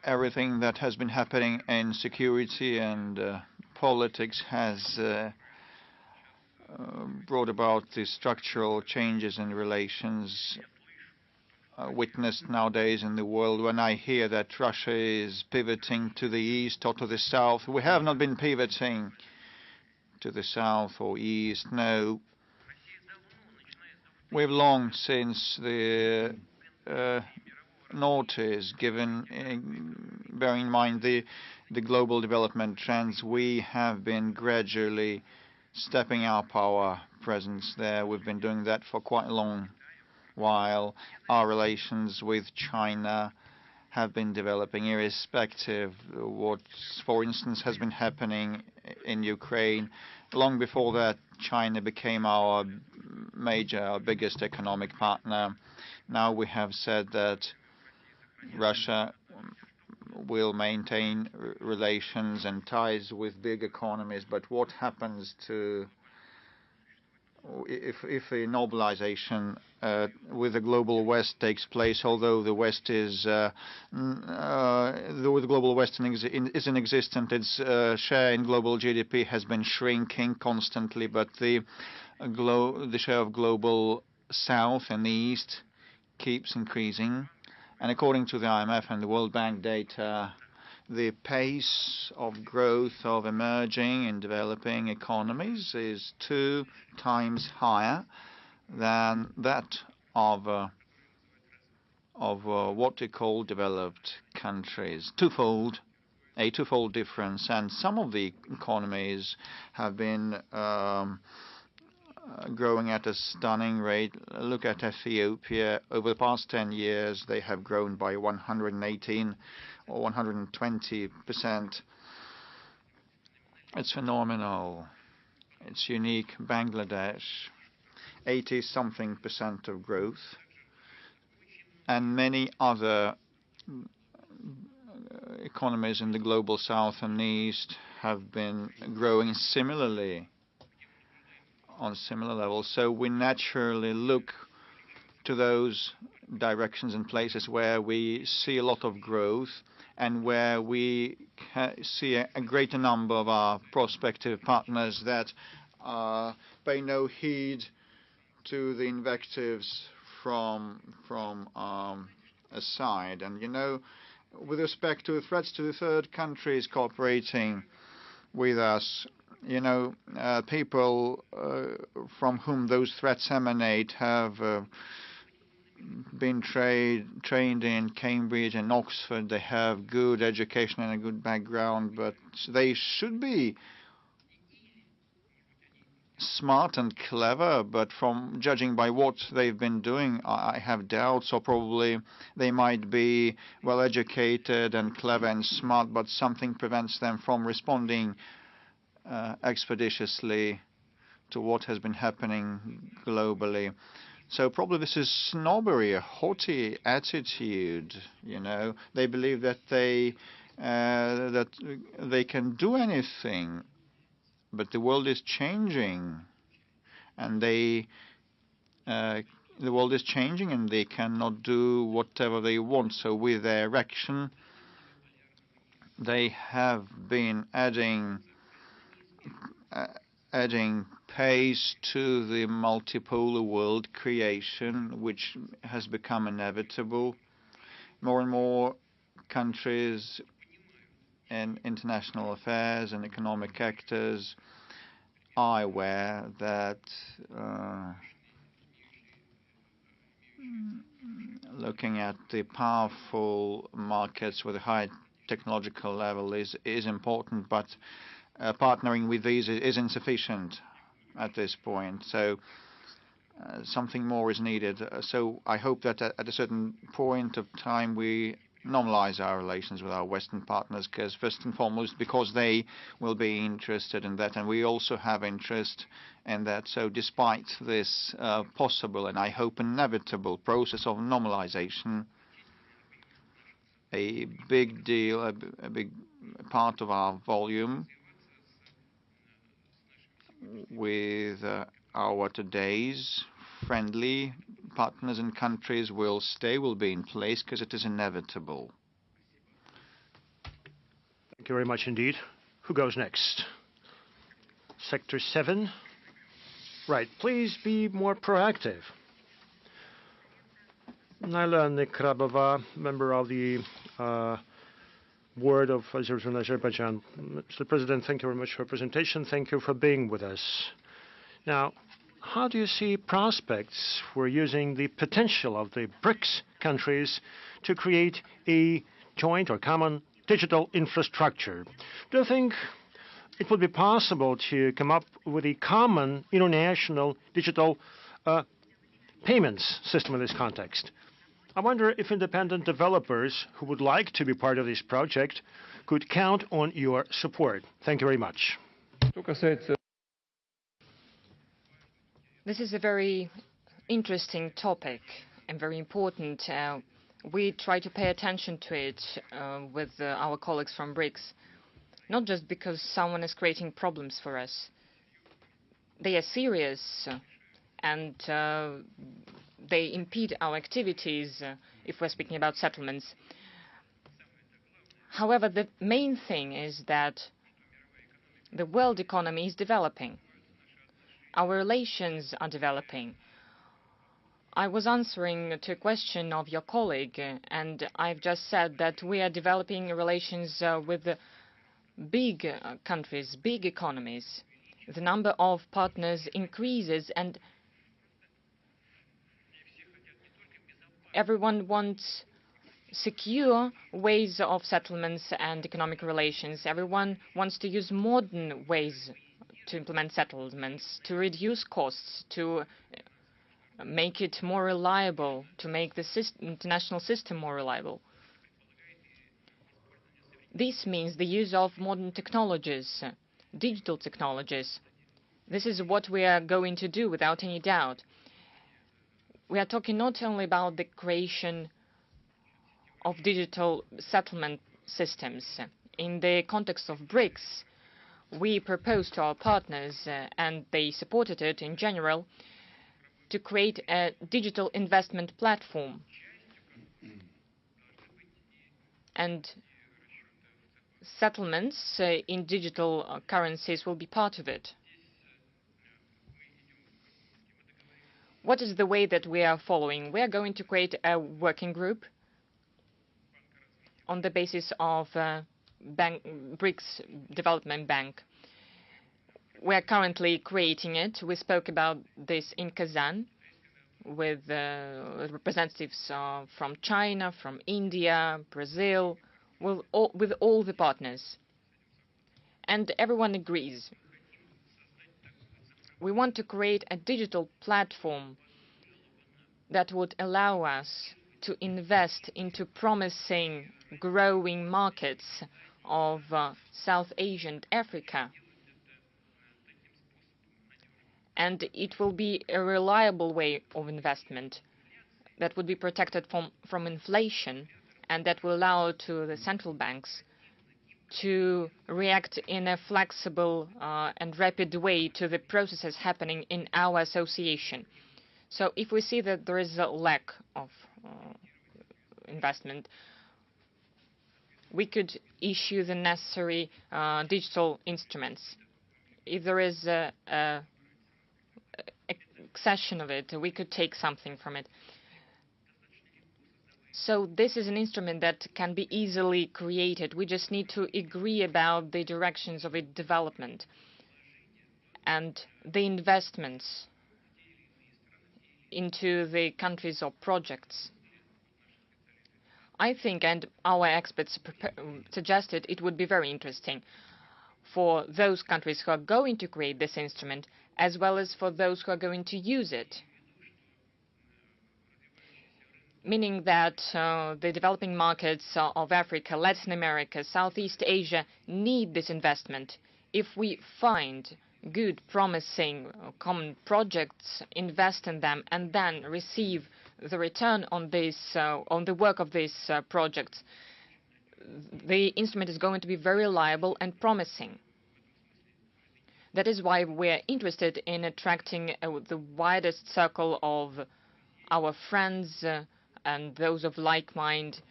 S4: everything that has been happening in security and politics has brought about the structural changes in relations witnessed nowadays in the world. When I hear that Russia is pivoting to the east or to the south, we have not been pivoting to the south or east, no. We've long since the notice given, bearing in mind the global development trends, we have been gradually stepping up our presence there. We've been doing that for quite a long while. Our relations with China have been developing, irrespective of what, for instance, has been happening in Ukraine. Long before that, China became our biggest economic partner. Now we have said that Russia will maintain relations and ties with big economies, but what happens to if a normalization with the global West takes place? Although the West is though the global West is inexistent, its share in global GDP has been shrinking constantly, but the share of global South and the East keeps increasing. And according to the IMF and the World Bank data, the pace of growth of emerging and developing economies is 2 times higher than that of what we call developed countries. A twofold difference. And some of the economies have been growing at a stunning rate. Look at Ethiopia. Over the past 10 years, they have grown by 118 or 120%. It's phenomenal. It's unique. Bangladesh, 80-something% of growth. And many other economies in the global south and east have been growing similarly on similar levels. So we naturally look to those directions and places where we see a lot of growth and where we see a greater number of our prospective partners that pay no heed to the invectives from aside. And you know, with respect to threats to the third countries cooperating with us, you know, people from whom those threats emanate have been trained in Cambridge and Oxford. They have good education and a good background, but they should be smart and clever, but from judging by what they've been doing, I have doubts, or probably they might be well educated and clever and smart, but something prevents them from responding expeditiously to what has been happening globally. So probably this is snobbery, a haughty attitude. You know, they believe that they can do anything. But the world is changing, and the world is changing, and they cannot do whatever they want. So with their action, they have been adding pace to the multipolar world creation, which has become inevitable. More and more countries and international affairs and economic actors are aware that looking at the powerful markets with a high technological level is important, but partnering with these is insufficient at this point. So something more is needed. So I hope that at a certain point of time we normalize our relations with our Western partners, because first and foremost, because they will be interested in that, and we also have interest in that. So despite this possible, and I hope inevitable, process of normalization, a big deal, a big part of our volume with our today's friendly partners and countries will be in place, because it is inevitable.
S3: Thank you very much indeed. Who goes next? Sector 7. Right, please be more proactive. Naila Nekrabova, member of the Board of Azerbaijan. Mr. President, thank you very much for your presentation. Thank you for being with us. Now, how do you see prospects for using the potential of the BRICS countries to create a joint or common digital infrastructure? Do you think it would be possible to come up with a common international digital payments system in this context? I wonder if independent developers who would like to be part of this project could count on your support. Thank you very much.
S2: This is a very interesting topic and very important. We try to pay attention to it with our colleagues from BRICS, not just because someone is creating problems for us. They are serious and they impede our activities if we're speaking about settlements. However, the main thing is that the world economy is developing. Our relations are developing. I was answering to a question of your colleague, and I've just said that we are developing relations with big countries, big economies. The number of partners increases, and everyone wants secure ways of settlements and economic relations. Everyone wants to use modern ways to implement settlements, to reduce costs, to make it more reliable, to make the international system more reliable. This means the use of modern technologies, digital technologies. This is what we are going to do without any doubt. We are talking not only about the creation of digital settlement systems. In the context of BRICS, we proposed to our partners, and they supported it in general, to create a digital investment platform. And settlements in digital currencies will be part of it. What is the way that we are following? We are going to create a working group on the basis of BRICS Development Bank. We are currently creating it. We spoke about this in Kazan with representatives from China, from India, Brazil, with all the partners. And everyone agrees. We want to create a digital platform that would allow us to invest into promising, growing markets of South Asia and Africa. And it will be a reliable way of investment that would be protected from inflation, and that will allow to the central banks to react in a flexible and rapid way to the processes happening in our association. So if we see that there is a lack of investment, we could issue the necessary digital instruments. If there is a accession of it, we could take something from it. So this is an instrument that can be easily created. We just need to agree about the directions of its development and the investments into the countries or projects. I think, and our experts suggested, it would be very interesting for those countries who are going to create this instrument, as well as for those who are going to use it. Meaning that the developing markets of Africa, Latin America, Southeast Asia need this investment. If we find good, promising common projects, invest in them, and then receive the return on this, on the work of these projects, the instrument is going to be very reliable and promising. That is why we're interested in attracting the widest circle of our friends and those of like mind.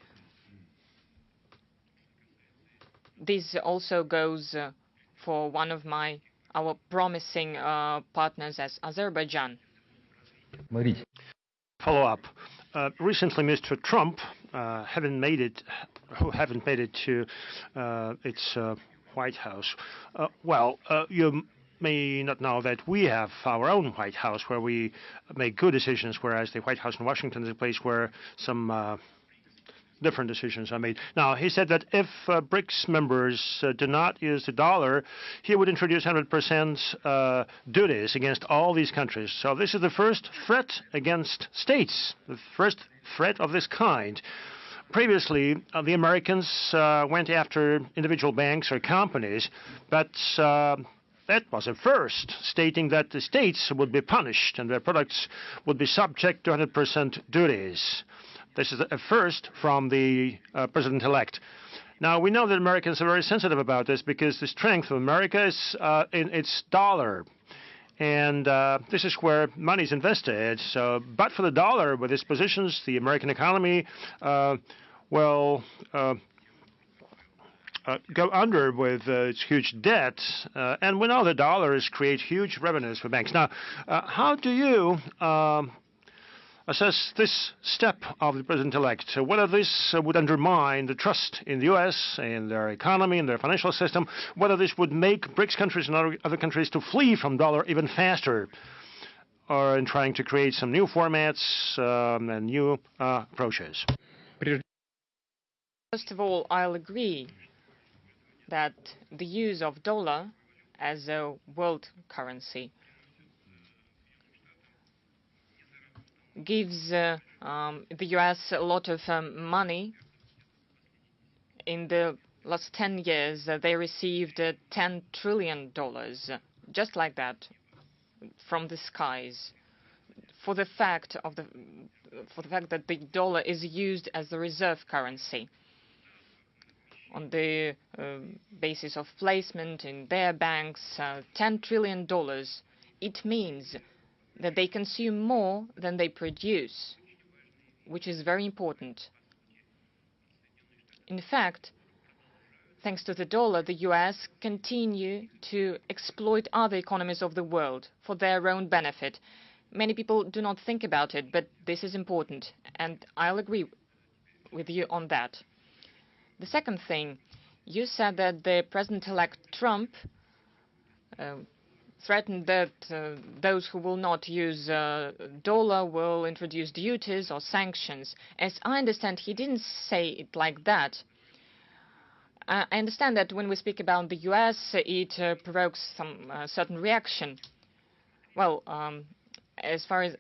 S2: This also goes for one of our promising partners as Azerbaijan.
S3: Follow up. Recently, Mr. Trump haven't made it to its White House. You may not know that we have our own White House where we make good decisions, whereas the White House in Washington is a place where some different decisions are made. Now, he said that if BRICS members do not use the dollar, he would introduce 100% duties against all these countries. So this is the first threat against states, the first threat of this kind. Previously, the Americans went after individual banks or companies, but that was a first, stating that the states would be punished and their products would be subject to 100% duties. This is a first from the president-elect. Now, we know that Americans are very sensitive about this because the strength of America is in its dollar. And this is where money is invested. So, but for the dollar, with its positions, the American economy will go under with its huge debt. And we know the dollars create huge revenues for banks. Now, how do you assess this step of the president-elect, whether this would undermine the trust in the U.S., in their economy, in their financial system, whether this would make BRICS countries and other countries to flee from dollar even faster, or in trying to create some new formats and new approaches.
S2: First of all, I'll agree that the use of dollar as a world currency gives the US a lot of money. In the last 10 years, they received $10 trillion, just like that, from the skies, for the fact that the dollar is used as the reserve currency on the basis of placement in their banks. $10 trillion. It means that they consume more than they produce, which is very important. In fact, thanks to the dollar, the US continue to exploit other economies of the world for their own benefit. Many people do not think about it, but this is important, and I'll agree with you on that. The second thing, you said that the President-elect Trump threatened that those who will not use dollar will introduce duties or sanctions. As I understand, he didn't say it like that. I understand that when we speak about the US, it provokes some certain reaction. Well, as far as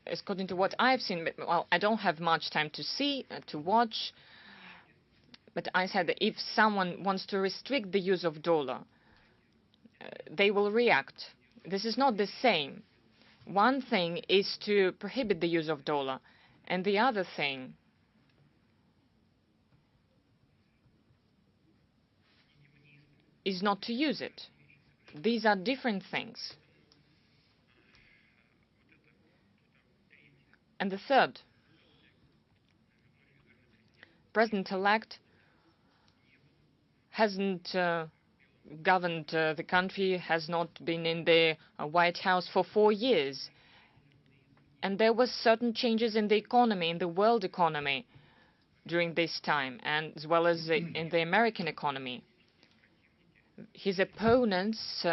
S2: according to what I've seen, well, I don't have much time to watch, but I said that if someone wants to restrict the use of dollar, they will react. This is not the same. One thing is to prohibit the use of dollar, and the other thing is not to use it. These are different things. And the third, President-elect hasn't governed the country, has not been in the White House for 4 years. And there were certain changes in the economy, in the world economy, during this time, and as well as in the American economy. His opponents,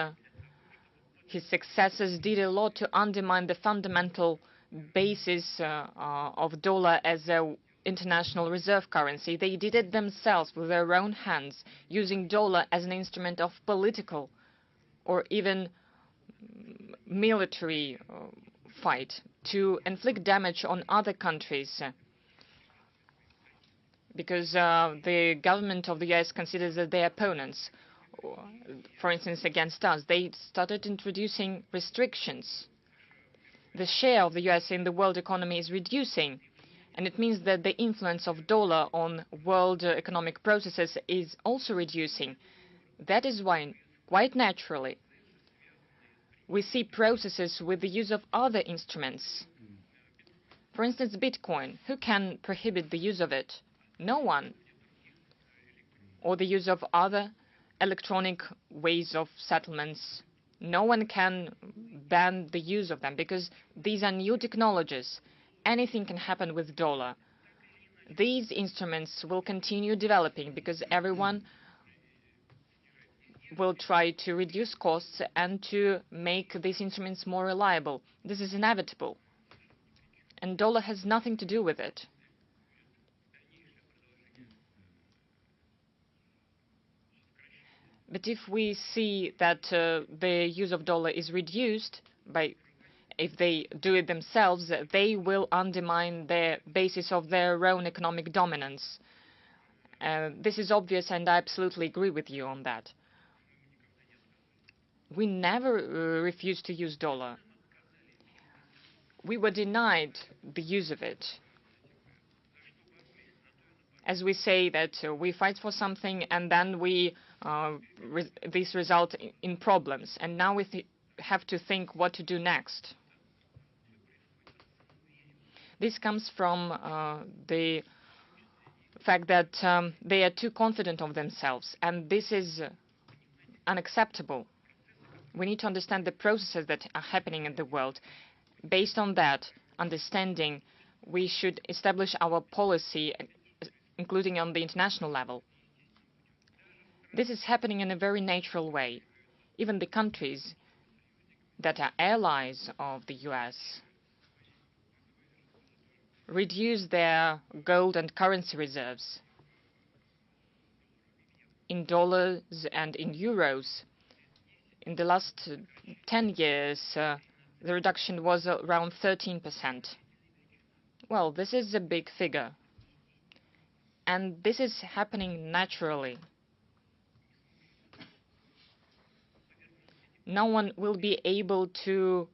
S2: his successors, did a lot to undermine the fundamental basis of dollar as a international reserve currency. They did it themselves with their own hands, using dollar as an instrument of political or even military fight to inflict damage on other countries, because the government of the US considers that their opponents, for instance, against us, they started introducing restrictions. The share of the US in the world economy is reducing, and it means that the influence of dollar on world economic processes is also reducing. That is why, quite naturally, we see processes with the use of other instruments. For instance, Bitcoin. Who can prohibit the use of it? No one. Or the use of other electronic ways of settlements. No one can ban the use of them because these are new technologies. Anything can happen with dollar. These instruments will continue developing because everyone will try to reduce costs and to make these instruments more reliable. This is inevitable. And dollar has nothing to do with it. But if we see that the use of dollar is reduced if they do it themselves, they will undermine the basis of their own economic dominance. This is obvious, and I absolutely agree with you on that. We never refused to use dollar. We were denied the use of it. As we say that we fight for something, and then this results in problems, and now we have to think what to do next. This comes from the fact that they are too confident of themselves, and this is unacceptable. We need to understand the processes that are happening in the world. Based on that understanding, We should establish our policy, including on the international level. This is happening in a very natural way. Even the countries that are allies of the US reduce their gold and currency reserves in dollars and in euros. In the last 10 years, the reduction was around 13%. Well, this is a big figure. And this is happening naturally. No one will be able to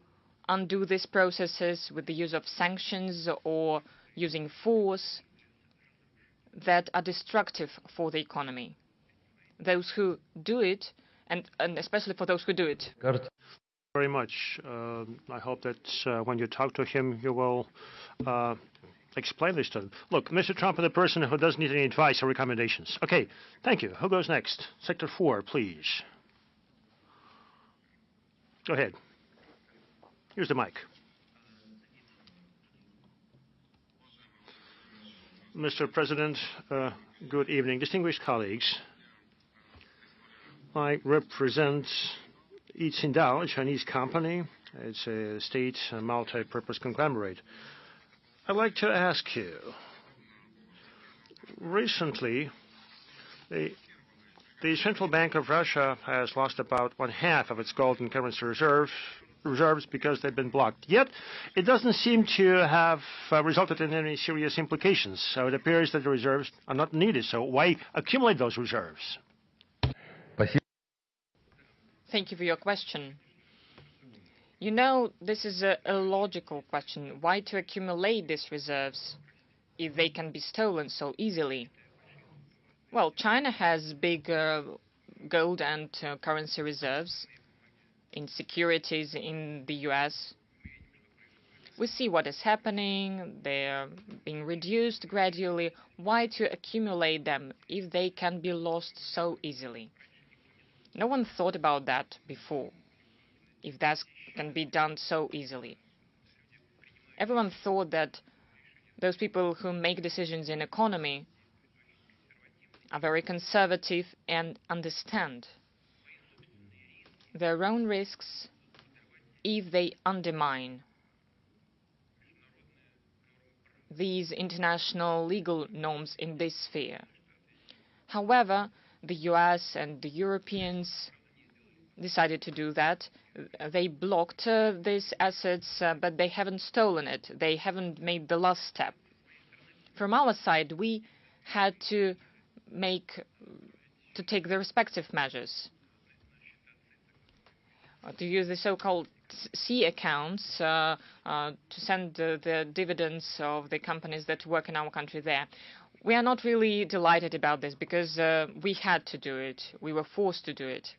S2: undo these processes with the use of sanctions or using force that are destructive for the economy. Those who do it, and especially for those who do it.
S3: Very much. I hope that when you talk to him, you will explain this to him. Look, Mr. Trump is a person who doesn't need any advice or recommendations. Okay, thank you. Who goes next? Sector 4, please. Go ahead. Here's the mic. Mr. President, good evening. Distinguished colleagues, I represent Yitsindao, a Chinese company. It's a state multi-purpose conglomerate. I'd like to ask you, recently, the Central Bank of Russia has lost about 1/2 of its gold and currency reserves because they've been blocked. Yet, it doesn't seem to have resulted in any serious implications. So it appears that the reserves are not needed. So why accumulate those reserves?
S2: Thank you for your question. You know, this is a logical question. Why to accumulate these reserves if they can be stolen so easily? Well, China has big gold and currency reserves in securities in the US. We see what is happening. They're being reduced gradually. Why to accumulate them if they can be lost so easily? No one thought about that before, if that can be done so easily. Everyone thought that those people who make decisions in economy are very conservative and understand their own risks if they undermine these international legal norms in this sphere. However, the US and the Europeans decided to do that. They blocked these assets, but they haven't stolen it. They haven't made the last step. From our side, we had to take the respective measures. To use the so-called C accounts to send the dividends of the companies that work in our country there. We are not really delighted about this because we had to do it. We were forced to do it.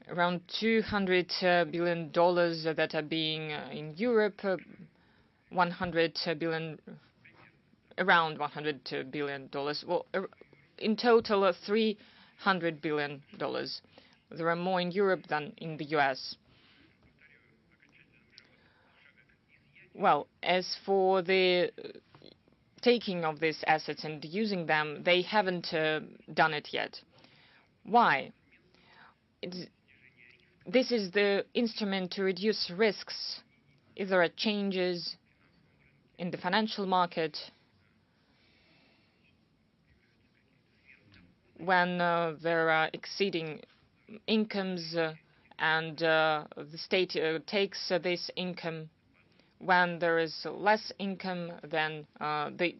S2: Around $200 billion that are being in Europe, 100 billion, around $100 billion. Well, in total, $300 billion. There are more in Europe than in the US. Well, as for the taking of these assets and using them, they haven't done it yet. Why? This is the instrument to reduce risks if there are changes in the financial market, when there are exceeding incomes and the state takes this income. When there is less income, then the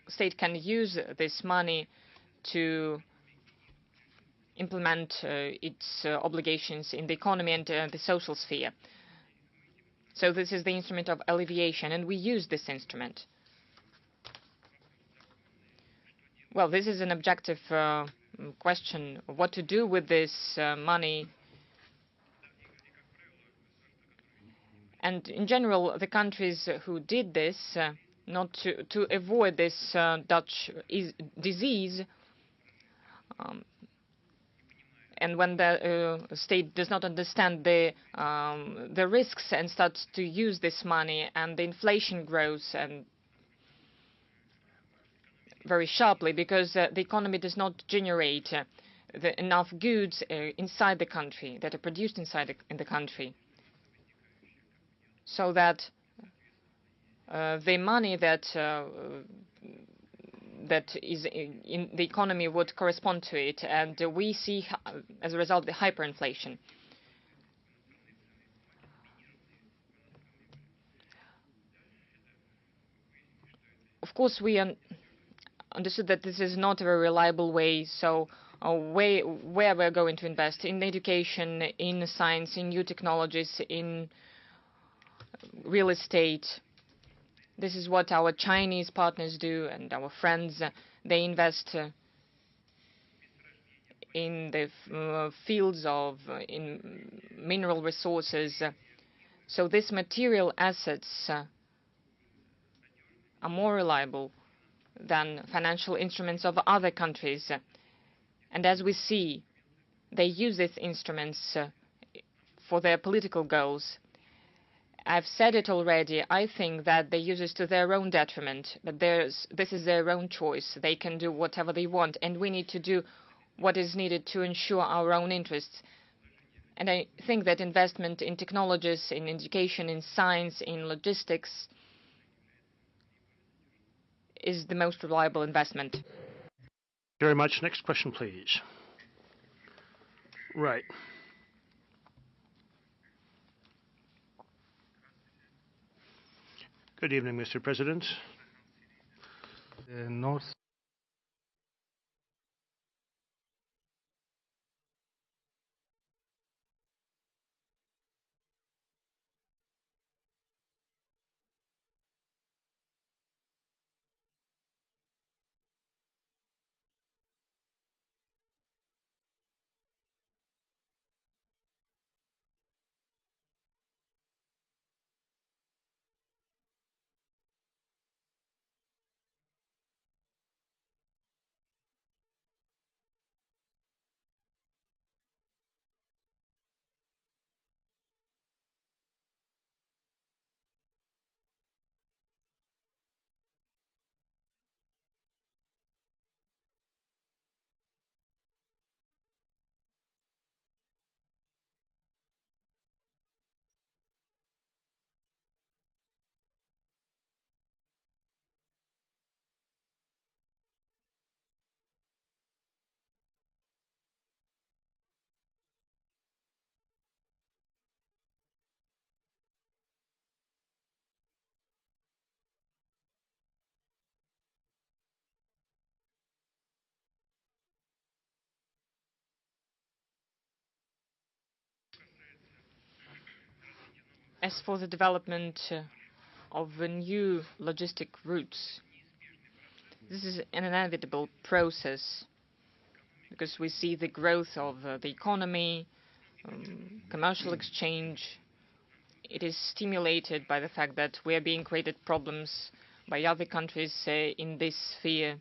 S2: state can use this money to implement its obligations in the economy and the social sphere. So this is the instrument of alleviation, and we use this instrument. Well, this is an objective question, what to do with this money. And in general, the countries who did this, not to avoid this Dutch disease, and when the state does not understand the risks and starts to use this money, and the inflation grows and very sharply because the economy does not generate enough goods inside the country that are produced inside the country, so that the money that is in the economy would correspond to it, and we see as a result the hyperinflation. Of course, we understood that this is not a very reliable way, so where we're going to invest in education, in science, in new technologies, in real estate. This is what our Chinese partners do, and our friends. They invest in the fields of in mineral resources. So these material assets are more reliable than financial instruments of other countries. And as we see, they use these instruments for their political goals. I've said it already. I think that they use it to their own detriment, but this is their own choice. They can do whatever they want, and we need to do what is needed to ensure our own interests. And I think that investment in technologies, in education, in science, in logistics is the most reliable investment.
S3: Very much. Next question, please. Right. Good evening, Mr. President.
S5: The North
S2: As for the development of new logistic routes, this is an inevitable process because we see the growth of the economy, commercial exchange. It is stimulated by the fact that we are being created problems by other countries in this sphere.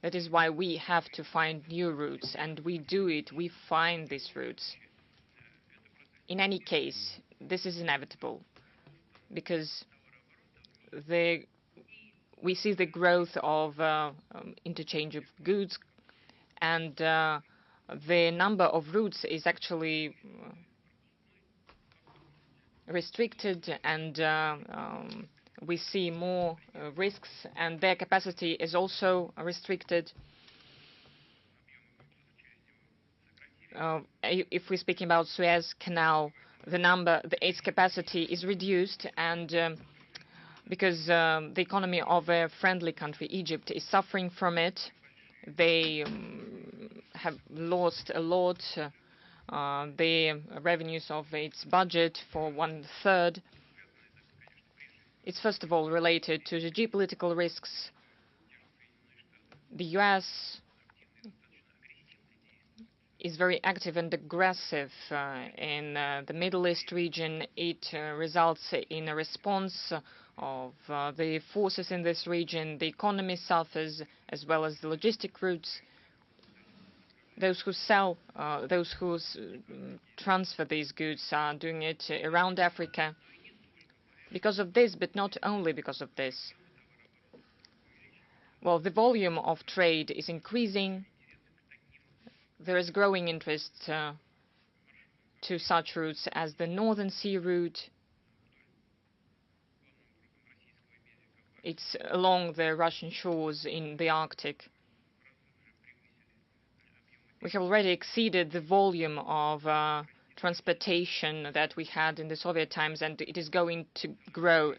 S2: That is why we have to find new routes, and we do it. We find these routes. In any case, this is inevitable because we see the growth of interchange of goods, and the number of routes is actually restricted, and we see more risks, and their capacity is also restricted. If we're speaking about Suez Canal, its capacity is reduced, and because the economy of a friendly country, Egypt, is suffering from it. They have lost a lot, the revenues of its budget for 1/3. It's first of all related to the geopolitical risks. The US is very active and aggressive in the Middle East region. It results in a response of the forces in this region. The economy suffers, as well as the logistic routes. Those who sell, those who transfer these goods are doing it around Africa. Because of this, but not only because of this. Well, the volume of trade is increasing. There is growing interest to such routes as the Northern Sea route. It's along the Russian shores in the Arctic. We have already exceeded the volume of transportation that we had in the Soviet times, and it is going to grow.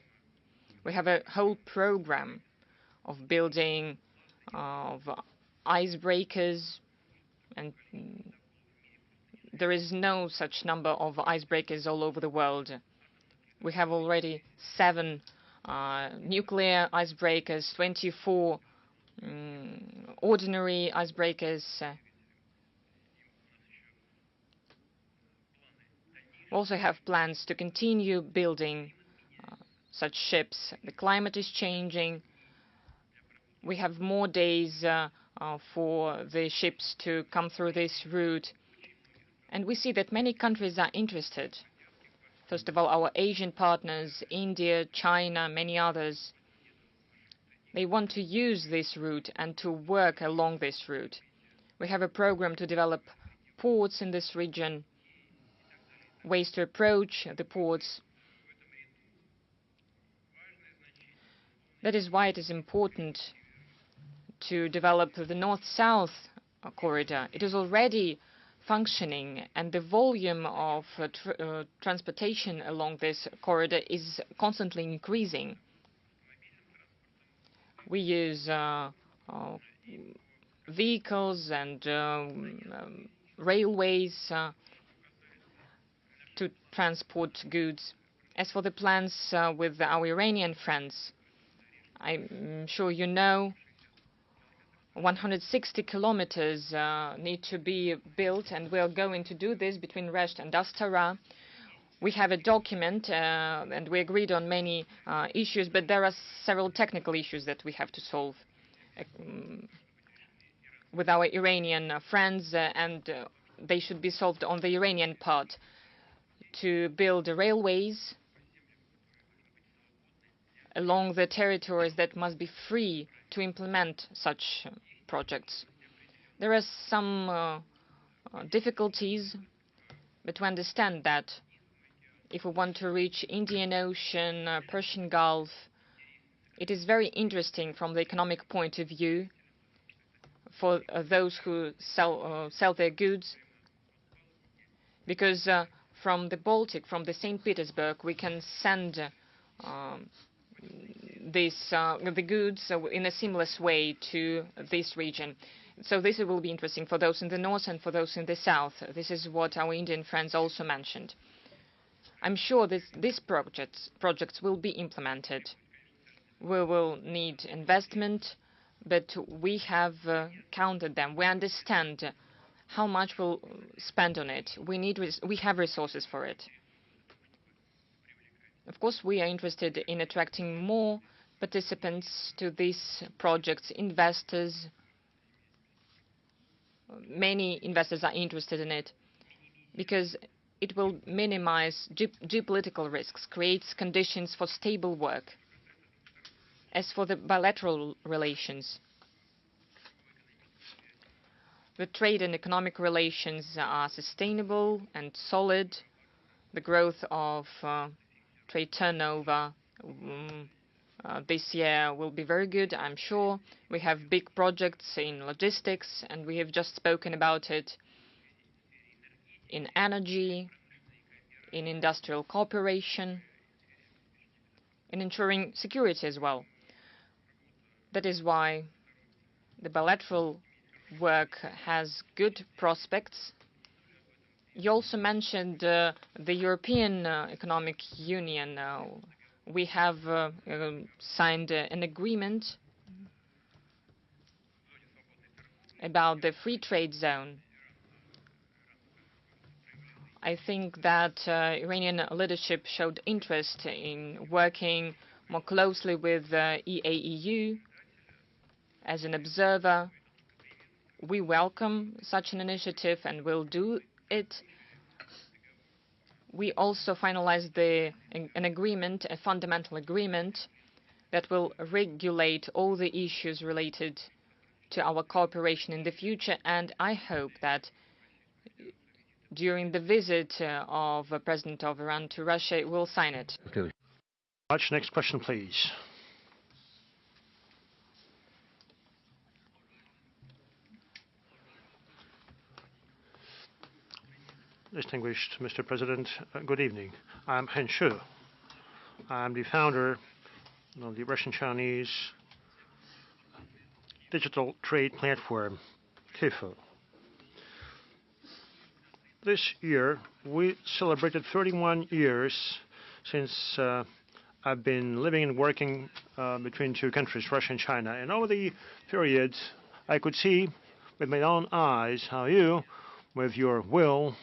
S2: We have a whole program of building of icebreakers, and there is no such number of icebreakers all over the world. We have already 7 nuclear icebreakers, 24 ordinary icebreakers. We also have plans to continue building such ships. The climate is changing. We have more days for the ships to come through this route. And we see that many countries are interested. First of all, our Asian partners, India, China, many others. They want to use this route and to work along this route. We have a program to develop ports in this region, ways to approach the ports. That is why it is important to develop the north-south corridor. It is already functioning, and the volume of transportation along this corridor is constantly increasing. We use vehicles and railways to transport goods. As for the plans with our Iranian friends, I'm sure you know 160 kilometers need to be built, and we are going to do this between Resht and Astara. We have a document, and we agreed on many issues, but there are several technical issues that we have to solve with our Iranian friends, and they should be solved on the Iranian part. To build railways along the territories that must be free to implement such projects. There are some difficulties, but we understand that if we want to reach Indian Ocean, Persian Gulf, it is very interesting from the economic point of view for those who sell their goods, because from the Baltic, from the St. Petersburg, we can send the goods in a seamless way to this region. So this will be interesting for those in the north and for those in the south. This is what our Indian friends also mentioned. I'm sure these projects will be implemented. We will need investment, but we have counted them. We understand how much we'll spend on it. We have resources for it. Of course, we are interested in attracting more participants to these projects, investors. Many investors are interested in it because it will minimize geopolitical risks, creates conditions for stable work. As for the bilateral relations, the trade and economic relations are sustainable and solid. The growth of trade turnover this year will be very good, I'm sure. We have big projects in logistics, and we have just spoken about it in energy, in industrial cooperation, in ensuring security as well. That is why the bilateral work has good prospects. You also mentioned the European Economic Union. We have signed an agreement about the free trade zone. I think that Iranian leadership showed interest in working more closely with EAEU as an observer. We welcome such an initiative and will do it. We also finalized an agreement, a fundamental agreement, that will regulate all the issues related to our cooperation in the future, and I hope that during the visit of the President of Iran to Russia, we'll sign it.
S3: Next question, please. Distinguished Mr. President, good evening. I'm Hen Shu. I'm the founder of the Russian-Chinese digital trade platform, TIFO. This year, we celebrated 31 years since I've been living and working between two countries, Russia and China. And over the period, I could see with my own eyes how you, with your will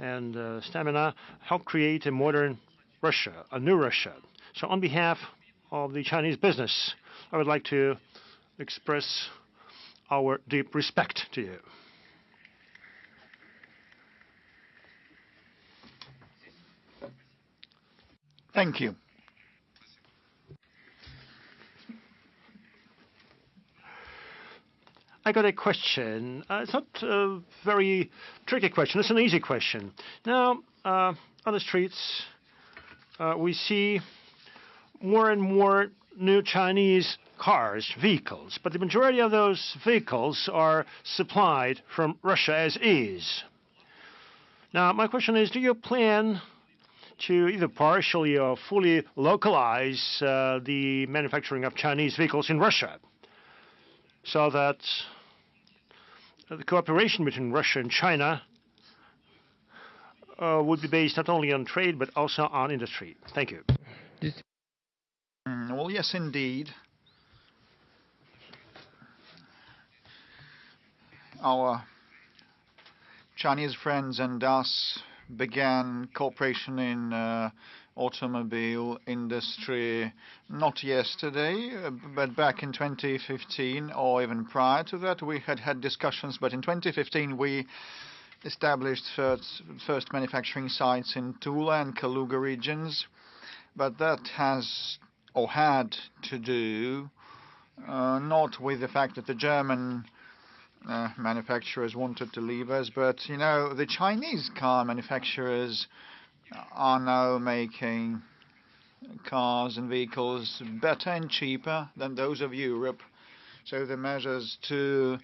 S3: and stamina, help create a modern Russia, a new Russia. So on behalf of the Chinese business, I would like to express our deep respect to you.
S4: Thank you.
S3: I got a question. It's not a very tricky question. It's an easy question. Now, on the streets, we see more and more new Chinese cars, vehicles, but the majority of those vehicles are supplied from Russia as is. Now, my question is, do you plan to either partially or fully localize the manufacturing of Chinese vehicles in Russia, so that the cooperation between Russia and China would be based not only on trade but also on industry? Thank you.
S4: Well, yes, indeed. Our Chinese friends and us began cooperation in automobile industry not yesterday, but back in 2015 or even prior to that. We had discussions, but in 2015 we established first manufacturing sites in Tula and Kaluga regions, but that has or had to do not with the fact that the German manufacturers wanted to leave us, but the Chinese car manufacturers are now making cars and vehicles better and cheaper than those of Europe. So the measures to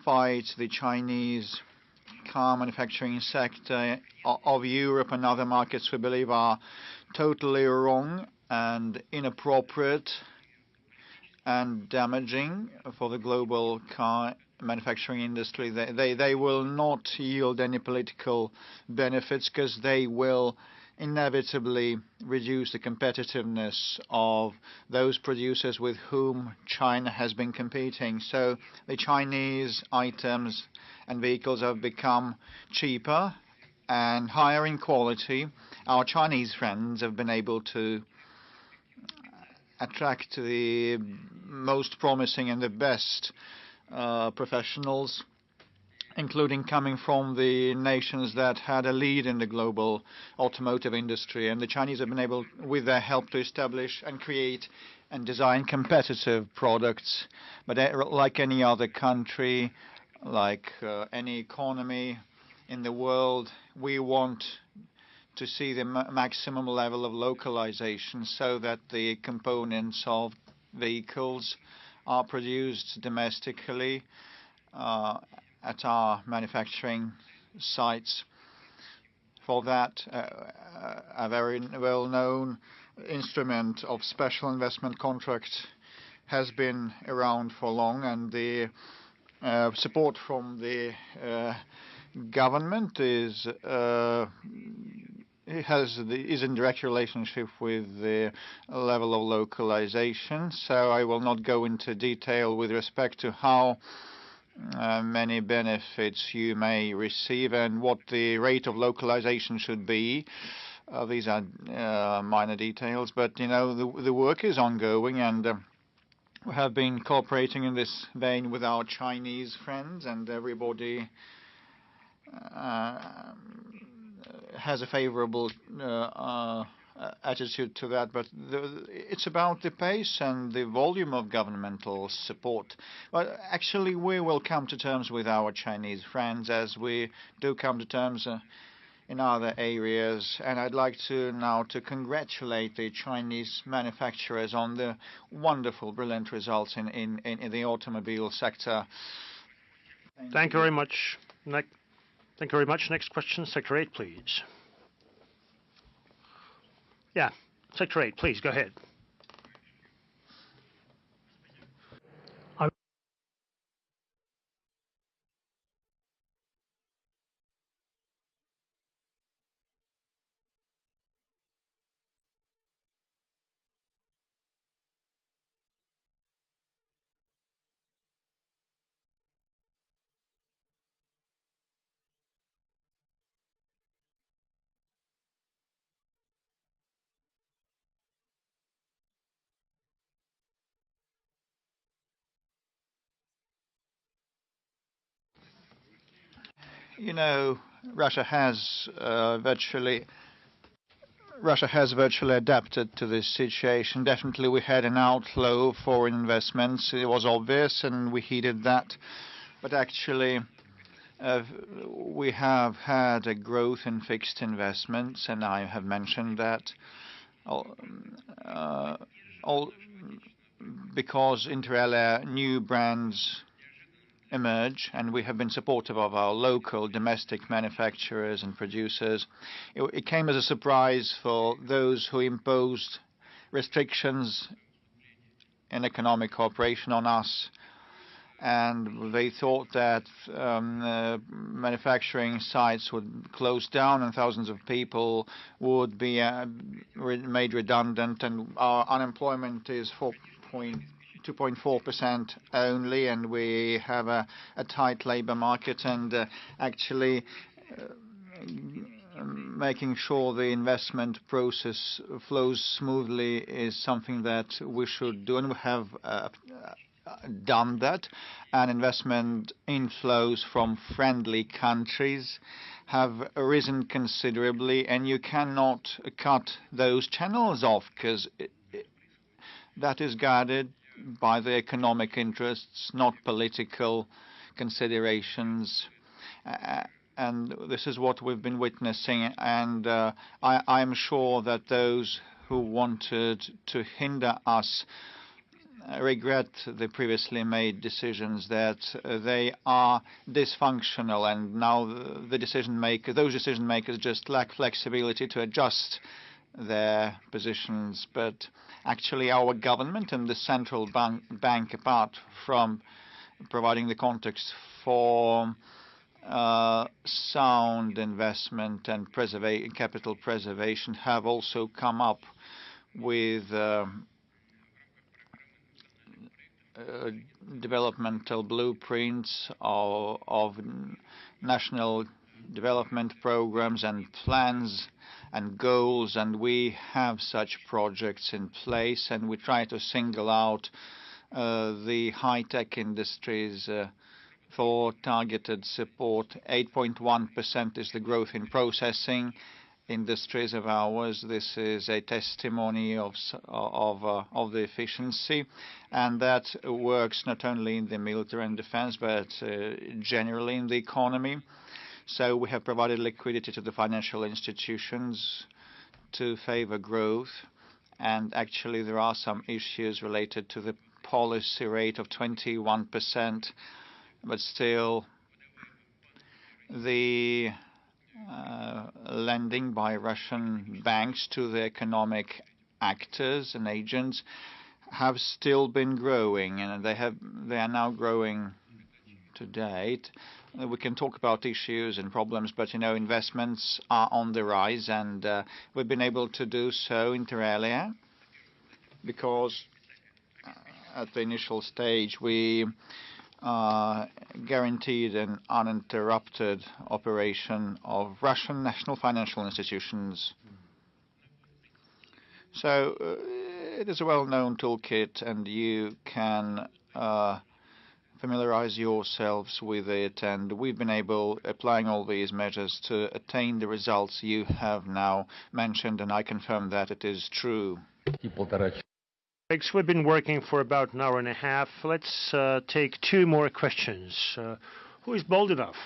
S4: fight the Chinese car manufacturing sector of Europe and other markets, we believe, are totally wrong and inappropriate and damaging for the global car manufacturing industry. They will not yield any political benefits because they will inevitably reduce the competitiveness of those producers with whom China has been competing. So the Chinese items and vehicles have become cheaper and higher in quality. Our Chinese friends have been able to attract the most promising and the best professionals, including coming from the nations that had a lead in the global automotive industry. And the Chinese have been able, with their help, to establish and create and design competitive products. But like any other country, like any economy in the world, we want to see the maximum level of localization so that the components of vehicles are produced domestically at our manufacturing sites. For that, a very well-known instrument of special investment contract has been around for long, and the support from the government is in direct relationship with the level of localization. So I will not go into detail with respect to how many benefits you may receive and what the rate of localization should be. These are minor details, but the work is ongoing, and We have been cooperating in this vein with our Chinese friends, and everybody has a favorable attitude to that, but it's about the pace and the volume of governmental support. But actually, we will come to terms with our Chinese friends as we do come to terms in other areas. And I'd like to now to congratulate the Chinese manufacturers on the wonderful, brilliant results in the automobile sector.
S3: Thank you very much. Thank you very much. Next question, Sector 8, please. Yeah, Sector 8, please, go ahead.
S4: You know, Russia has virtually adapted to this situation. Definitely, we had an outflow of foreign investments. It was obvious, and we heeded that. But actually, we have had a growth in fixed investments, and I have mentioned that. Because inter alia new brands emerge, and we have been supportive of our local domestic manufacturers and producers. It came as a surprise for those who imposed restrictions in economic cooperation on us, and they thought that manufacturing sites would close down and thousands of people would be made redundant, and our unemployment is 2.4% only, and we have a tight labor market, and actually making sure the investment process flows smoothly is something that we should do, and we have done that. And investment inflows from friendly countries have risen considerably, and you cannot cut those channels off because that is guarded by the economic interests, not political considerations. And this is what we've been witnessing. And I'm sure that those who wanted to hinder us regret the previously made decisions, that they are dysfunctional, and now those decision makers just lack flexibility to adjust their positions. But actually our government and the central bank, apart from providing the context for sound investment and capital preservation, have also come up with developmental blueprints of national development programs and plans and goals, and we have such projects in place, and we try to single out the high-tech industries for targeted support. 8.1% is the growth in processing industries of ours. This is a testimony of the efficiency, and that works not only in the military and defense, but generally in the economy. So we have provided liquidity to the financial institutions to favor growth, and actually there are some issues related to the policy rate of 21%, but still the lending by Russian banks to the economic actors and agents have still been growing, and they are now growing to date. We can talk about issues and problems, but investments are on the rise, and we've been able to do so inter alia because at the initial stage we guaranteed an uninterrupted operation of Russian national financial institutions. So it is a well-known toolkit, and you can familiarize yourselves with it, and we've been able, applying all these measures, to attain the results you have now mentioned, and I confirm that it is true.
S3: We've been working for about an hour and a half. Let's take two more questions. Who is bold enough?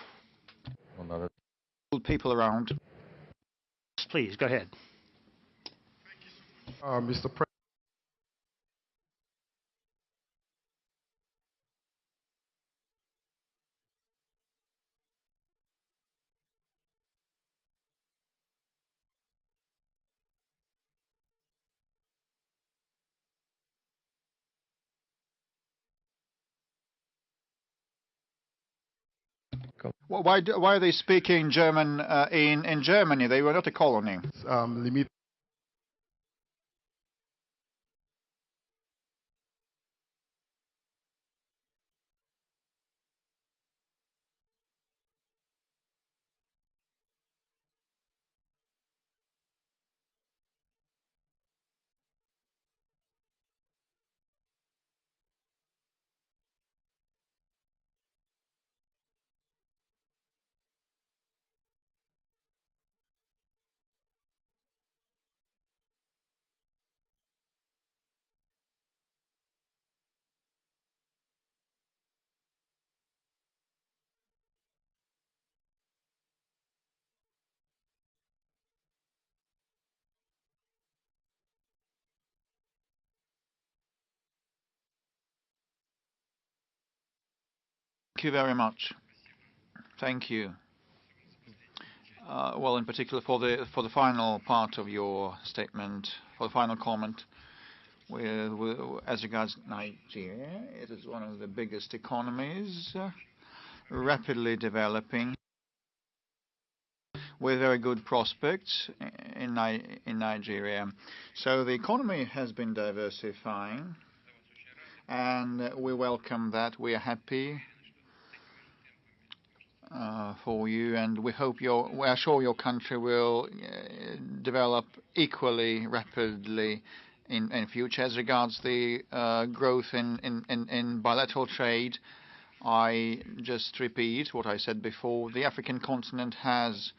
S4: People around.
S3: Please, go ahead.
S5: Mr. President.
S4: Why are they speaking German in Germany? They were not a colony.
S5: Limit.
S4: Thank you very much. Thank you. Well, in particular for the final part of your statement, for the final comment, as regards Nigeria, it is one of the biggest economies, rapidly developing, with very good prospects in Nigeria. So the economy has been diversifying, and we welcome that. We are happy for you, and we are sure your country will develop equally rapidly in future. As regards the growth in bilateral trade, I just repeat what I said before. The African continent has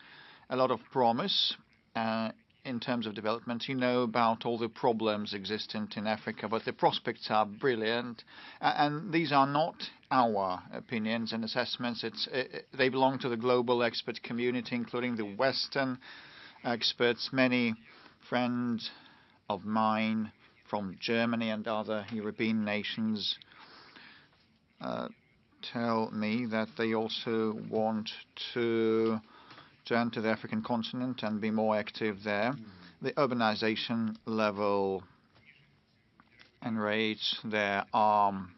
S4: a lot of promise in terms of development. You know about all the problems existent in Africa, but the prospects are brilliant. And these are not our opinions and assessments. They belong to the global expert community, including the Western experts. Many friends of mine from Germany and other European nations tell me that they also want to turn to the African continent and be more active there. The urbanization level and rates there are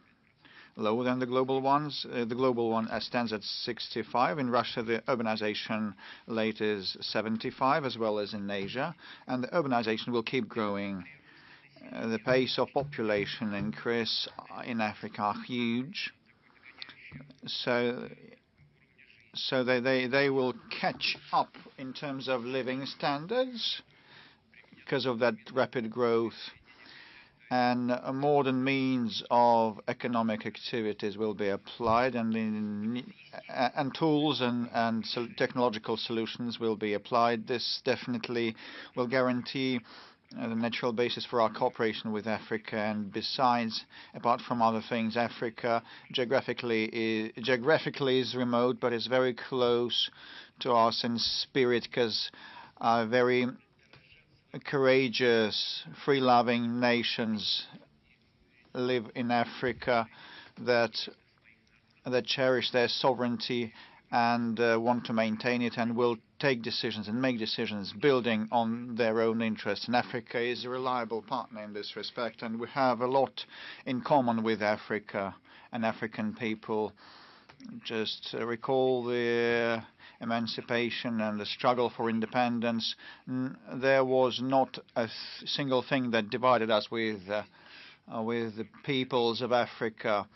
S4: lower than the global ones. The global one stands at 65. In Russia, the urbanization rate is 75, as well as in Asia. And the urbanization will keep growing. The pace of population increase in Africa are huge. So they will catch up in terms of living standards because of that rapid growth, and modern means of economic activities will be applied, and tools and technological solutions will be applied. This definitely will guarantee the natural basis for our cooperation with Africa. And besides, apart from other things, Africa geographically is remote, but is very close to us in spirit, because very courageous, free-loving nations live in Africa that cherish their sovereignty and want to maintain it, and will take decisions and make decisions building on their own interests. And Africa is a reliable partner in this respect, and we have a lot in common with Africa and African people. Just recall the emancipation and the struggle for independence. There was not a single thing that divided us with the peoples of Africa.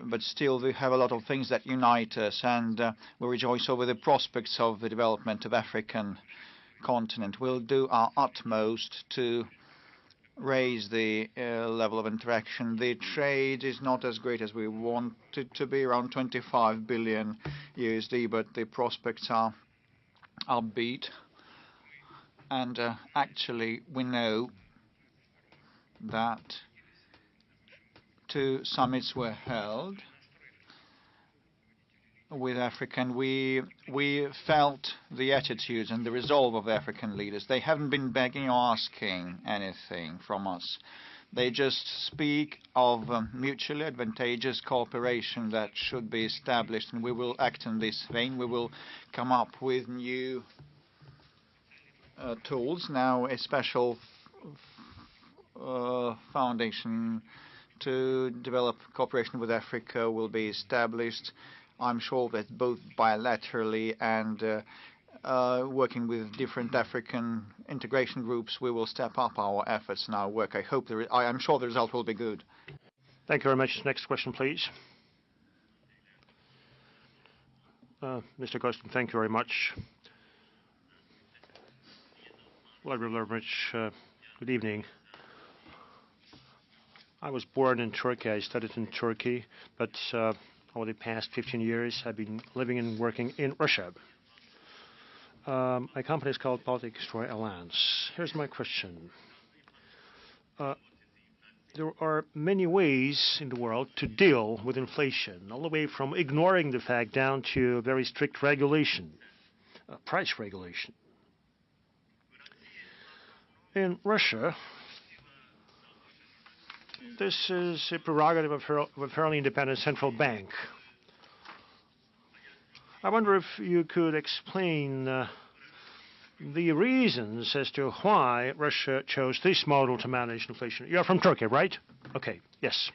S4: But still, we have a lot of things that unite us, and we rejoice over the prospects of the development of African continent. We'll do our utmost to raise the level of interaction. The trade is not as great as we want it to be, around 25 billion USD, but the prospects are upbeat. And actually, we know that 2 summits were held with Africa, and we felt the attitudes and the resolve of African leaders. They haven't been begging or asking anything from us. They just speak of mutually advantageous cooperation that should be established, and we will act in this vein. We will come up with new tools. Now a special foundation to develop cooperation with Africa will be established. I'm sure that both bilaterally and working with different African integration groups, we will step up our efforts and our work. I'm sure the result will be good.
S3: Thank you very much. Next question, please. Mr. Kostin, thank you very much. Very much. Good evening. I was born in Turkey. I studied in Turkey, but over the past 15 years, I've been living and working in Russia. My company is called Baltic Destroy Alliance. Here's my question. There are many ways in the world to deal with inflation, all the way from ignoring the fact down to very strict regulation, price regulation. In Russia, this is a prerogative of a fairly independent central bank. I wonder if you could explain the reasons as to why Russia chose this model to manage inflation. You're from Turkey, right? Okay, yes.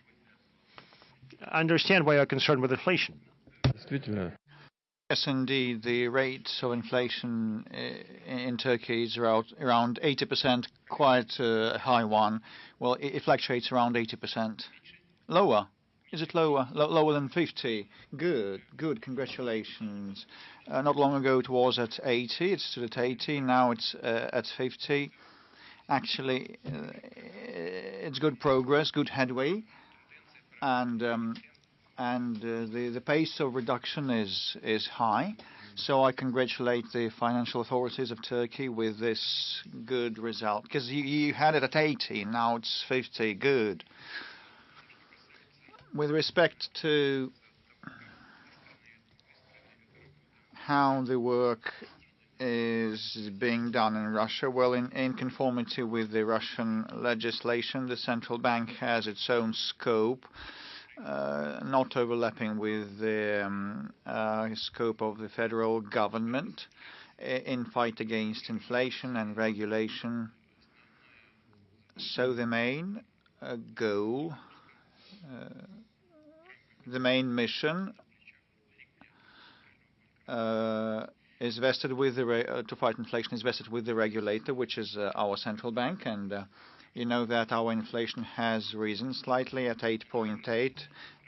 S3: I understand why you're concerned with inflation.
S4: Yes, indeed. The rate of inflation in Turkey is around 80%, quite a high one. Well, it fluctuates around 80%. Lower. Is it lower? Lower than 50? Good, good. Congratulations. Not long ago it was at 80. It stood at 80. Now it's at 50. Actually, it's good progress, good headway, and the pace of reduction is high. So I congratulate the financial authorities of Turkey with this good result, because you had it at 80, now it's 50. Good. With respect to how the work is being done in Russia, well, in conformity with the Russian legislation, the central bank has its own scope, not overlapping with the scope of the federal government in fight against inflation and regulation. So the main goal, the main mission is vested with to fight inflation is vested with the regulator, which is our central bank, and you know that our inflation has risen slightly at 8.8,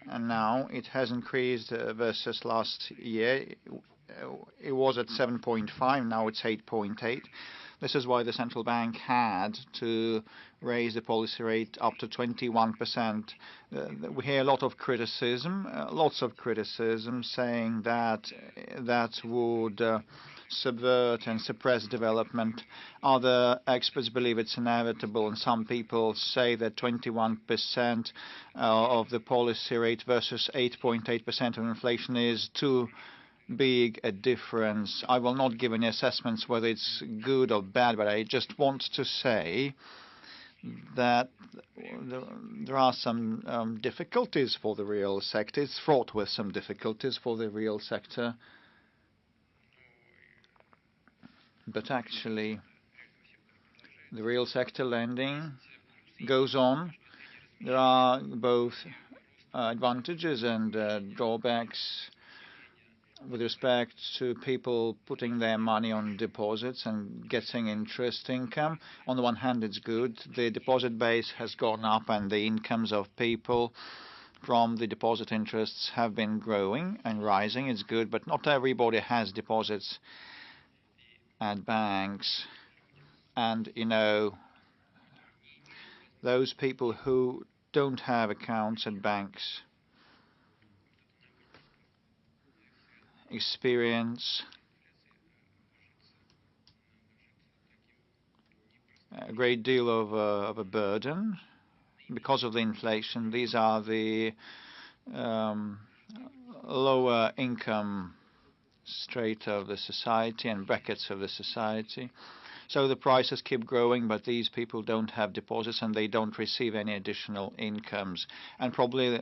S4: and now it has increased versus last year. It was at 7.5, now it's 8.8. This is why the central bank had to raise the policy rate up to 21%. We hear a lot of criticism, lots of criticism, saying that that would subvert and suppress development. Other experts believe it's inevitable, and some people say that 21% of the policy rate versus 8.8% of inflation is too big a difference. I will not give any assessments whether it's good or bad, but I just want to say that there are some difficulties for the real sector. It's fraught with some difficulties for the real sector. But actually, the real sector lending goes on. There are both advantages and drawbacks with respect to people putting their money on deposits and getting interest income. On the one hand, it's good. The deposit base has gone up and the incomes of people from the deposit interests have been growing and rising. It's good, but not everybody has deposits at banks. And, you know, those people who don't have accounts at banks experience a great deal of a burden because of the inflation. These are the lower income strata of the society and brackets of the society. So the prices keep growing, but these people don't have deposits and they don't receive any additional incomes. And probably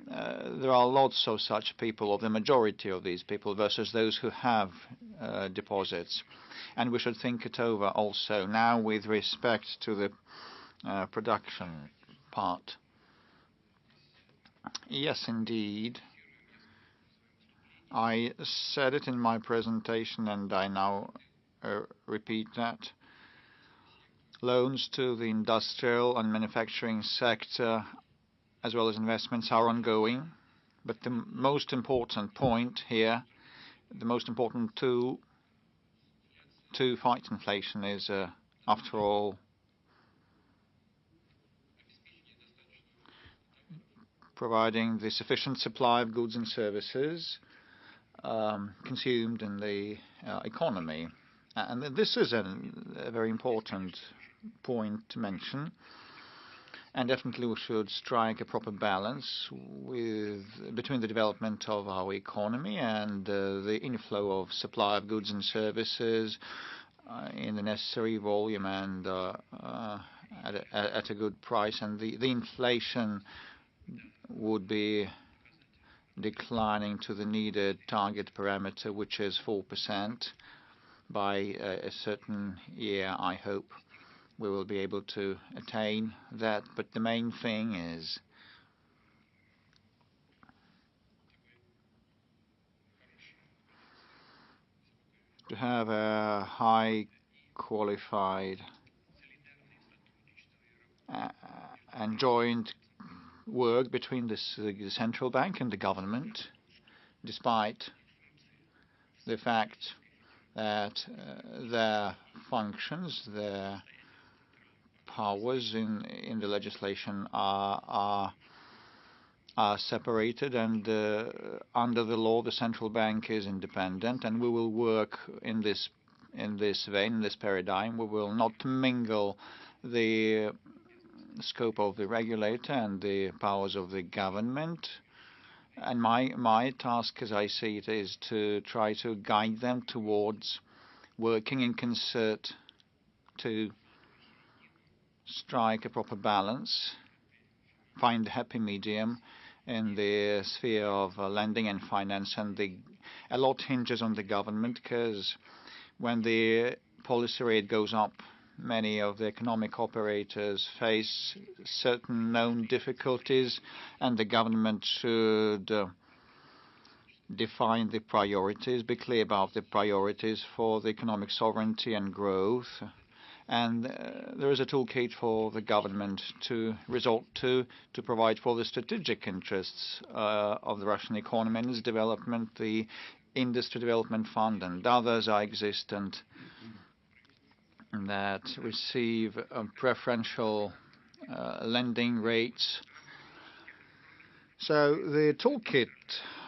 S4: there are lots of such people, or the majority of these people, versus those who have deposits. And we should think it over also now with respect to the production part. Yes, indeed. I said it in my presentation and I now repeat that. Loans to the industrial and manufacturing sector as well as investments are ongoing, but the most important point here, the most important tool to fight inflation is, after all, providing the sufficient supply of goods and services consumed in the economy. And this is a very important point to mention. And definitely we should strike a proper balance between the development of our economy and the inflow of supply of goods and services in the necessary volume and at a good price. And the inflation would be declining to the needed target parameter, which is 4% by a certain year, I hope. We will be able to attain that, but the main thing is to have a high qualified and joint work between the central bank and the government, despite the fact that their functions, their powers in the legislation are separated, and under the law the central bank is independent, and we will work in this vein, in this paradigm. We will not mingle the scope of the regulator and the powers of the government. And my task, as I see it, is to try to guide them towards working in concert to strike a proper balance, find a happy medium in the sphere of lending and finance. And a lot hinges on the government, because when the policy rate goes up, many of the economic operators face certain known difficulties, and the government should define the priorities, be clear about the priorities for the economic sovereignty and growth. And there is a toolkit for the government to resort to provide for the strategic interests of the Russian economy and its development. The Industry Development Fund and others are existent that receive preferential lending rates. So the toolkit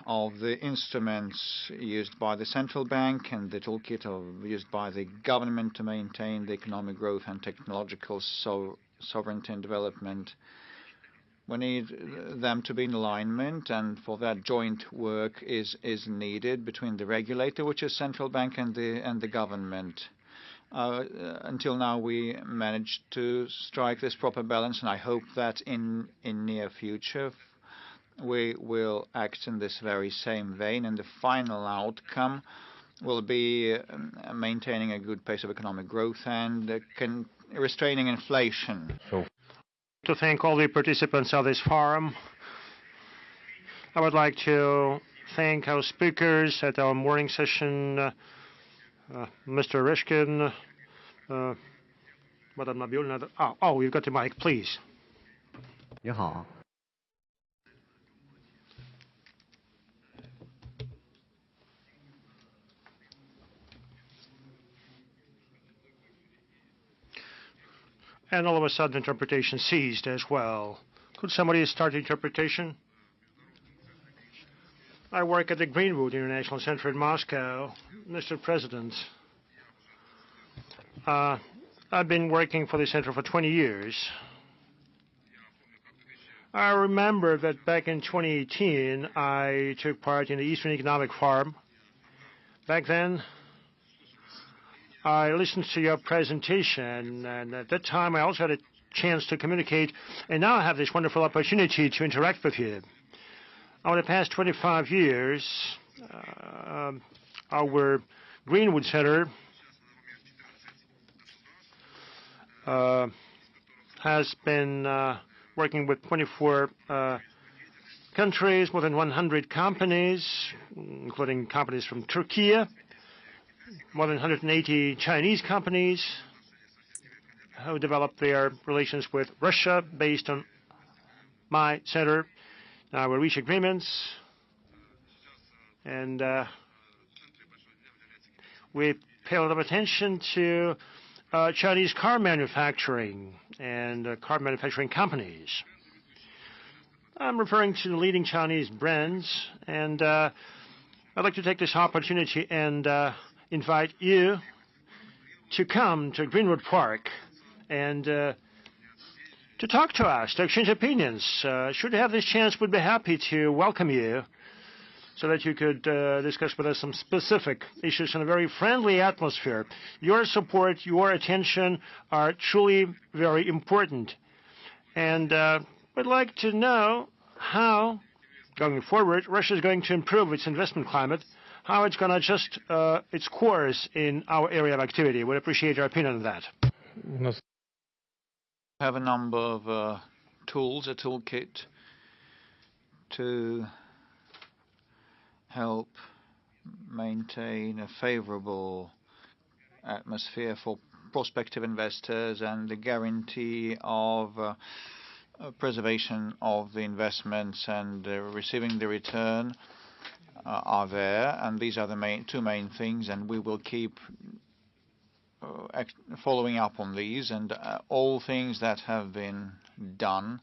S4: of the instruments used by the central bank and the toolkit used by the government to maintain the economic growth and technological sovereignty and development, we need them to be in alignment, and for that joint work is needed between the regulator, which is central bank, and the government. Until now we managed to strike this proper balance, and I hope that in near future we will act in this very same vein, and the final outcome will be maintaining a good pace of economic growth and restraining inflation.
S3: To thank all the participants of this forum. I would like to thank our speakers at our morning session, Mr. Rishkin, Madam Nabilna. Oh, you've got the mic, please.
S5: 你好。
S3: and all of a sudden interpretation ceased as well. Could somebody start the interpretation? I work at the Greenwood International Center in Moscow. Mr. President, I've been working for the center for 20 years. I remember that back in 2018, I took part in the Eastern Economic Forum. Back then, I listened to your presentation, and at that time, I also had a chance to communicate, and now I have this wonderful opportunity to interact with you. Over the past 25 years, our Greenwood Center has been working with 24 countries, more than 100 companies, including companies from Turkey, more than 180 Chinese companies who developed their relations with Russia based on my center. Now we reach agreements, and we pay a lot of attention to Chinese car manufacturing and car manufacturing companies. I'm referring to the leading Chinese brands, and I'd like to take this opportunity and invite you to come to Greenwood Park and to talk to us, to exchange opinions. Should you have this chance, we'd be happy to welcome you so that you could discuss with us some specific issues in a very friendly atmosphere. Your support, your attention are truly very important. And we'd like to know how, going forward, Russia is going to improve its investment climate, how it's going to adjust its course in our area of activity. We'd appreciate your opinion on that.
S4: Have a number of tools, a toolkit to help maintain a favorable atmosphere for prospective investors, and the guarantee of preservation of the investments and receiving the return are there, and these are the two main things, and we will keep following up on these, and all things that have been done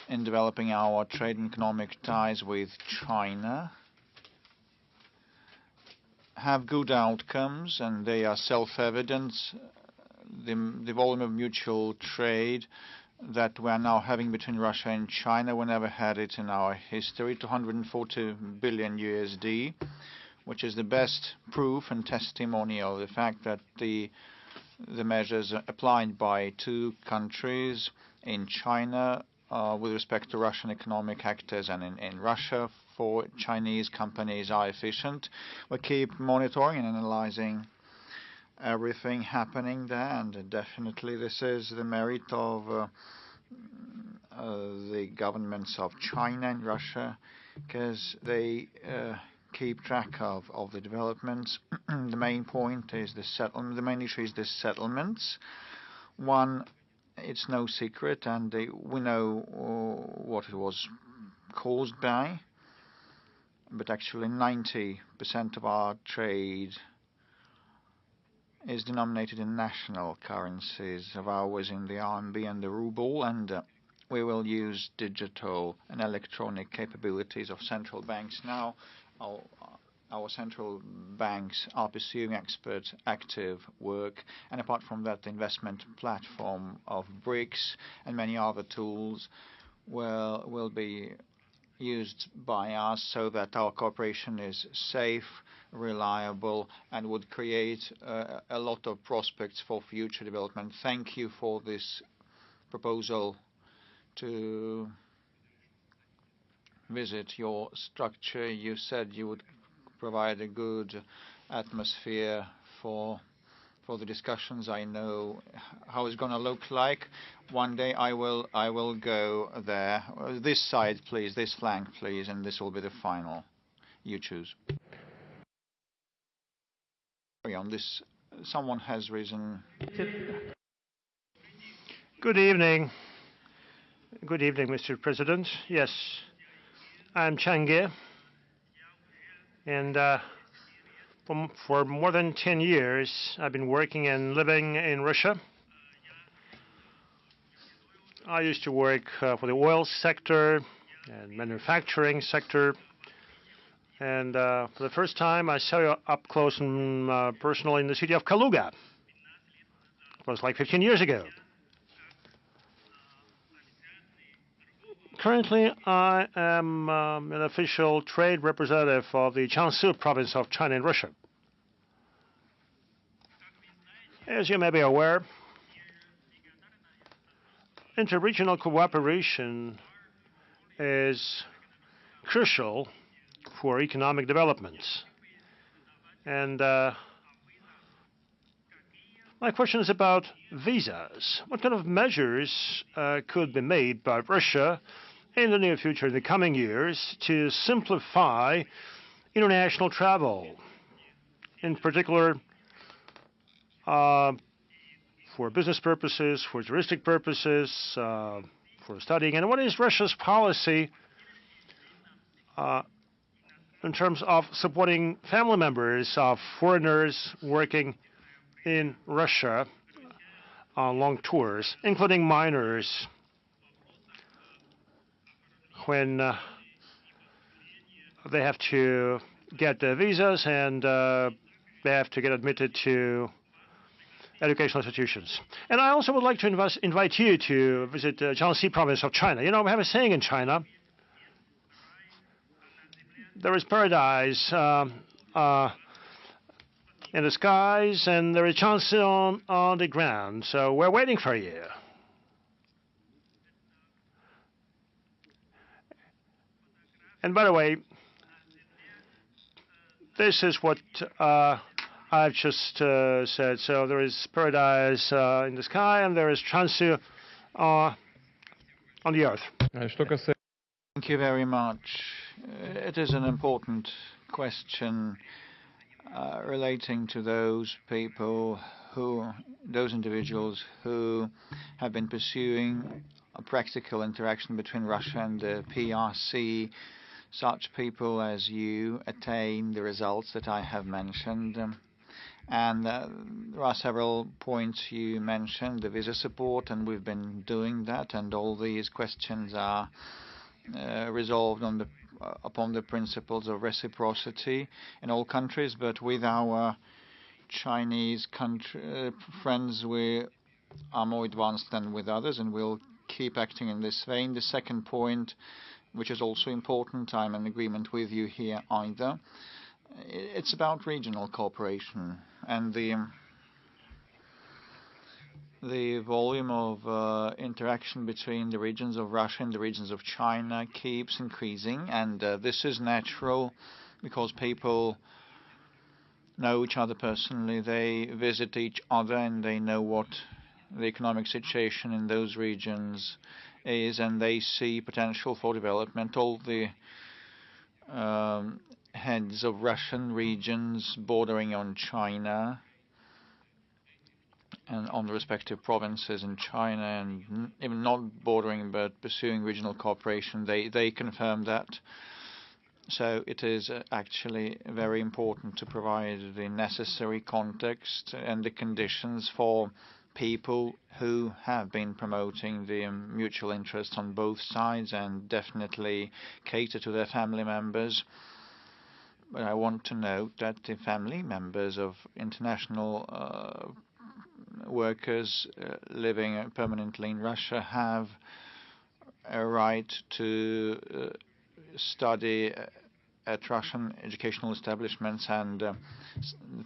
S4: in developing our trade and economic ties with China have good outcomes, and they are self-evident. The volume of mutual trade that we are now having between Russia and China, we never had it in our history, 240 billion USD, which is the best proof and testimony of the fact that the measures applied by two countries in China with respect to Russian economic actors and in Russia for Chinese companies are efficient. We keep monitoring and analyzing everything happening there, and definitely this is the merit of the governments of China and Russia, because they keep track of the developments. The main point is the settlement. The main issue is the settlements. One, it's no secret, and we know what it was caused by, but actually 90% of our trade is denominated in national currencies of ours, in the RMB and the ruble, and we will use digital and electronic capabilities of central banks now. Our central banks are pursuing active work, and apart from that, the investment platform of BRICS and many other tools will be used by us so that our cooperation is safe, reliable, and would create a lot of prospects for future development. Thank you for this proposal to visit your structure. You said you would provide a good atmosphere for the discussions. I know how it's going to look like. One day I will go there. This side, please. This flank, please. And this will be the final. You choose. On this, someone has risen.
S3: Good evening. Good evening, Mr. President. Yes, I'm Change, and for more than 10 years, I've been working and living in Russia. I used to work for the oil sector and manufacturing sector. And for the first time, I saw you up close and personal in the city of Kaluga. It was like 15 years ago. Currently, I am an official trade representative of the Jiangsu province of China in Russia. As you may be aware, interregional cooperation is crucial for economic development. And my question is about visas. What kind of measures could be made by Russia in the near future, in the coming years, to simplify international travel, in particular for business purposes, for touristic purposes, for studying? And what is Russia's policy in terms of supporting family members of foreigners working in Russia on long tours, including minors, when they have to get visas and they have to get admitted to educational institutions? And I also would like to invite you to visit Jiangxi province of China. You know, we have a saying in China: there is paradise in the skies, and there is Jiangxi on the ground. So we're waiting for you. And by the way, this is what I've just said. So there is paradise in the sky, and there is Jiangxi on the earth.
S4: Thank you very much. It is an important question relating to those individuals who have been pursuing a practical interaction between Russia and the PRC. Such people as you attain the results that I have mentioned. And there are several points you mentioned, the visa support, and we've been doing that, and all these questions are resolved upon the principles of reciprocity in all countries. But with our Chinese friends, we are more advanced than with others, and we'll keep acting in this vein. The second point, which is also important, I'm in agreement with you here either. It's about regional cooperation, and the volume of interaction between the regions of Russia and the regions of China keeps increasing, and this is natural because people know each other personally. They visit each other and they know what the economic situation in those regions is, and they see potential for development. All the heads of Russian regions bordering on China and on the respective provinces in China, and even not bordering but pursuing regional cooperation, they confirm that. So it is actually very important to provide the necessary context and the conditions for people who have been promoting the mutual interest on both sides, and definitely cater to their family members. But I want to note that the family members of international workers living permanently in Russia have a right to study at Russian educational establishments, and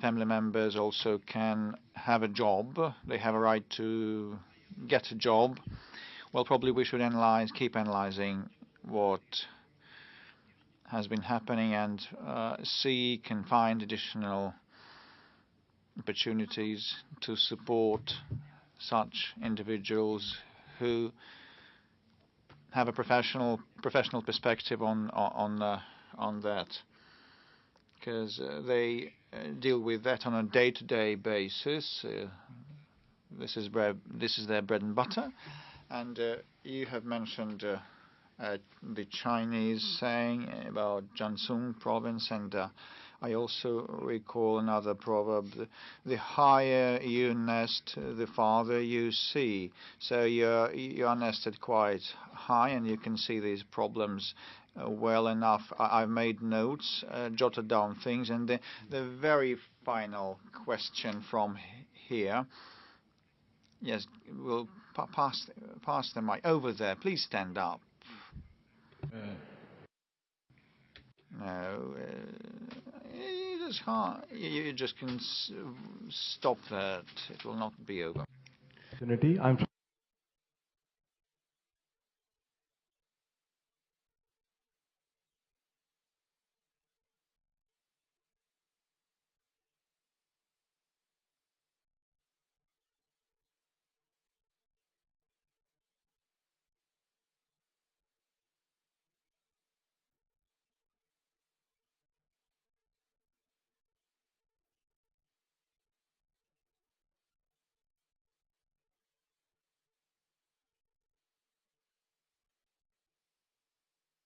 S4: family members also can have a job. They have a right to get a job. Well, probably we should keep analyzing what has been happening, and seek and find additional opportunities to support such individuals who have a professional perspective on that, because they deal with that on a day-to-day basis. This is their bread and butter. And you have mentioned the Chinese saying about Jiangsu province, and I also recall another proverb: the higher you nest, the farther you see. So you are nested quite high, and you can see these problems well enough. I've made notes, jotted down things, and the very final question from here. Yes, we'll pass the mic over there. Please stand up. No, you just can stop that. It will not be over.
S6: I'm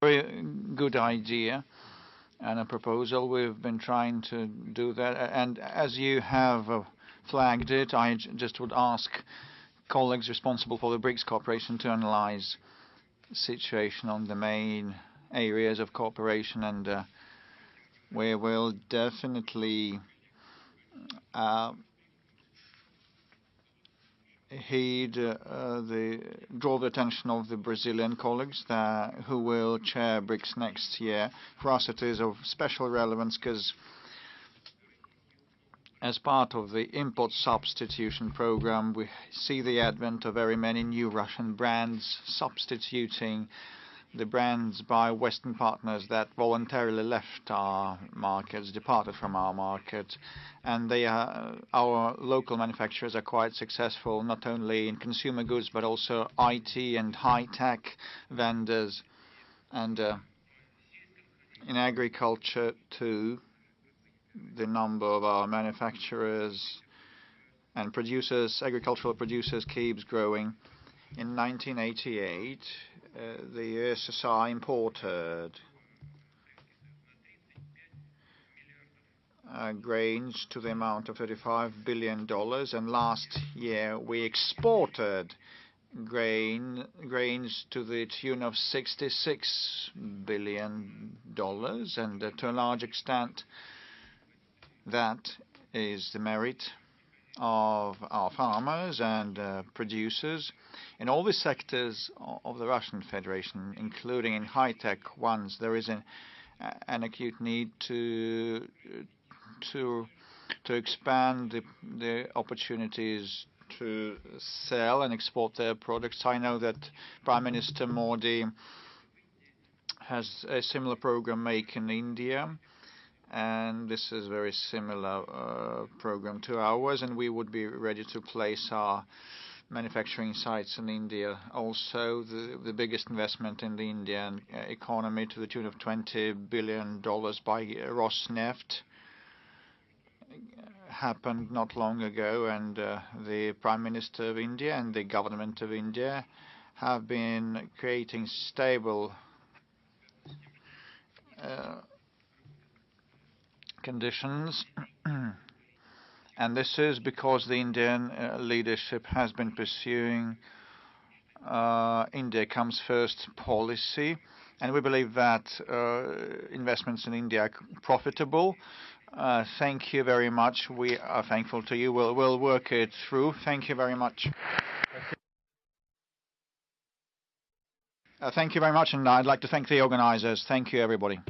S4: Very good idea and a proposal. We've been trying to do that. And as you have flagged it, I just would ask colleagues responsible for the BRICS cooperation to analyze the situation on the main areas of cooperation, and we will definitely draw the attention of the Brazilian colleagues who will chair BRICS next year. For us, it is of special relevance because as part of the import substitution program, we see the advent of very many new Russian brands substituting the brands by Western partners that voluntarily left our markets, departed from our market. And our local manufacturers are quite successful, not only in consumer goods, but also IT and high-tech vendors. And in agriculture, too, the number of our manufacturers and producers, agricultural producers, keeps growing. In 1988, the USSR imported grains to the amount of $35 billion, and last year we exported grains to the tune of $66 billion, and to a large extent that is the merit of our farmers and producers in all the sectors of the Russian Federation, including in high-tech ones. There is an acute need to expand the opportunities to sell and export their products. I know that Prime Minister Modi has a similar program Make in India, and this is a very similar program to ours, and we would be ready to place our manufacturing sites in India. Also, the biggest investment in the Indian economy to the tune of $20 billion by Rosneft happened not long ago, and the Prime Minister of India and the government of India have been creating stable conditions, and this is because the Indian leadership has been pursuing India comes first policy, and we believe that investments in India are profitable. Thank you very much. We are thankful to you. We'll work it through. Thank you very much. Thank you very much, and I'd like to thank the organizers. Thank you, everybody.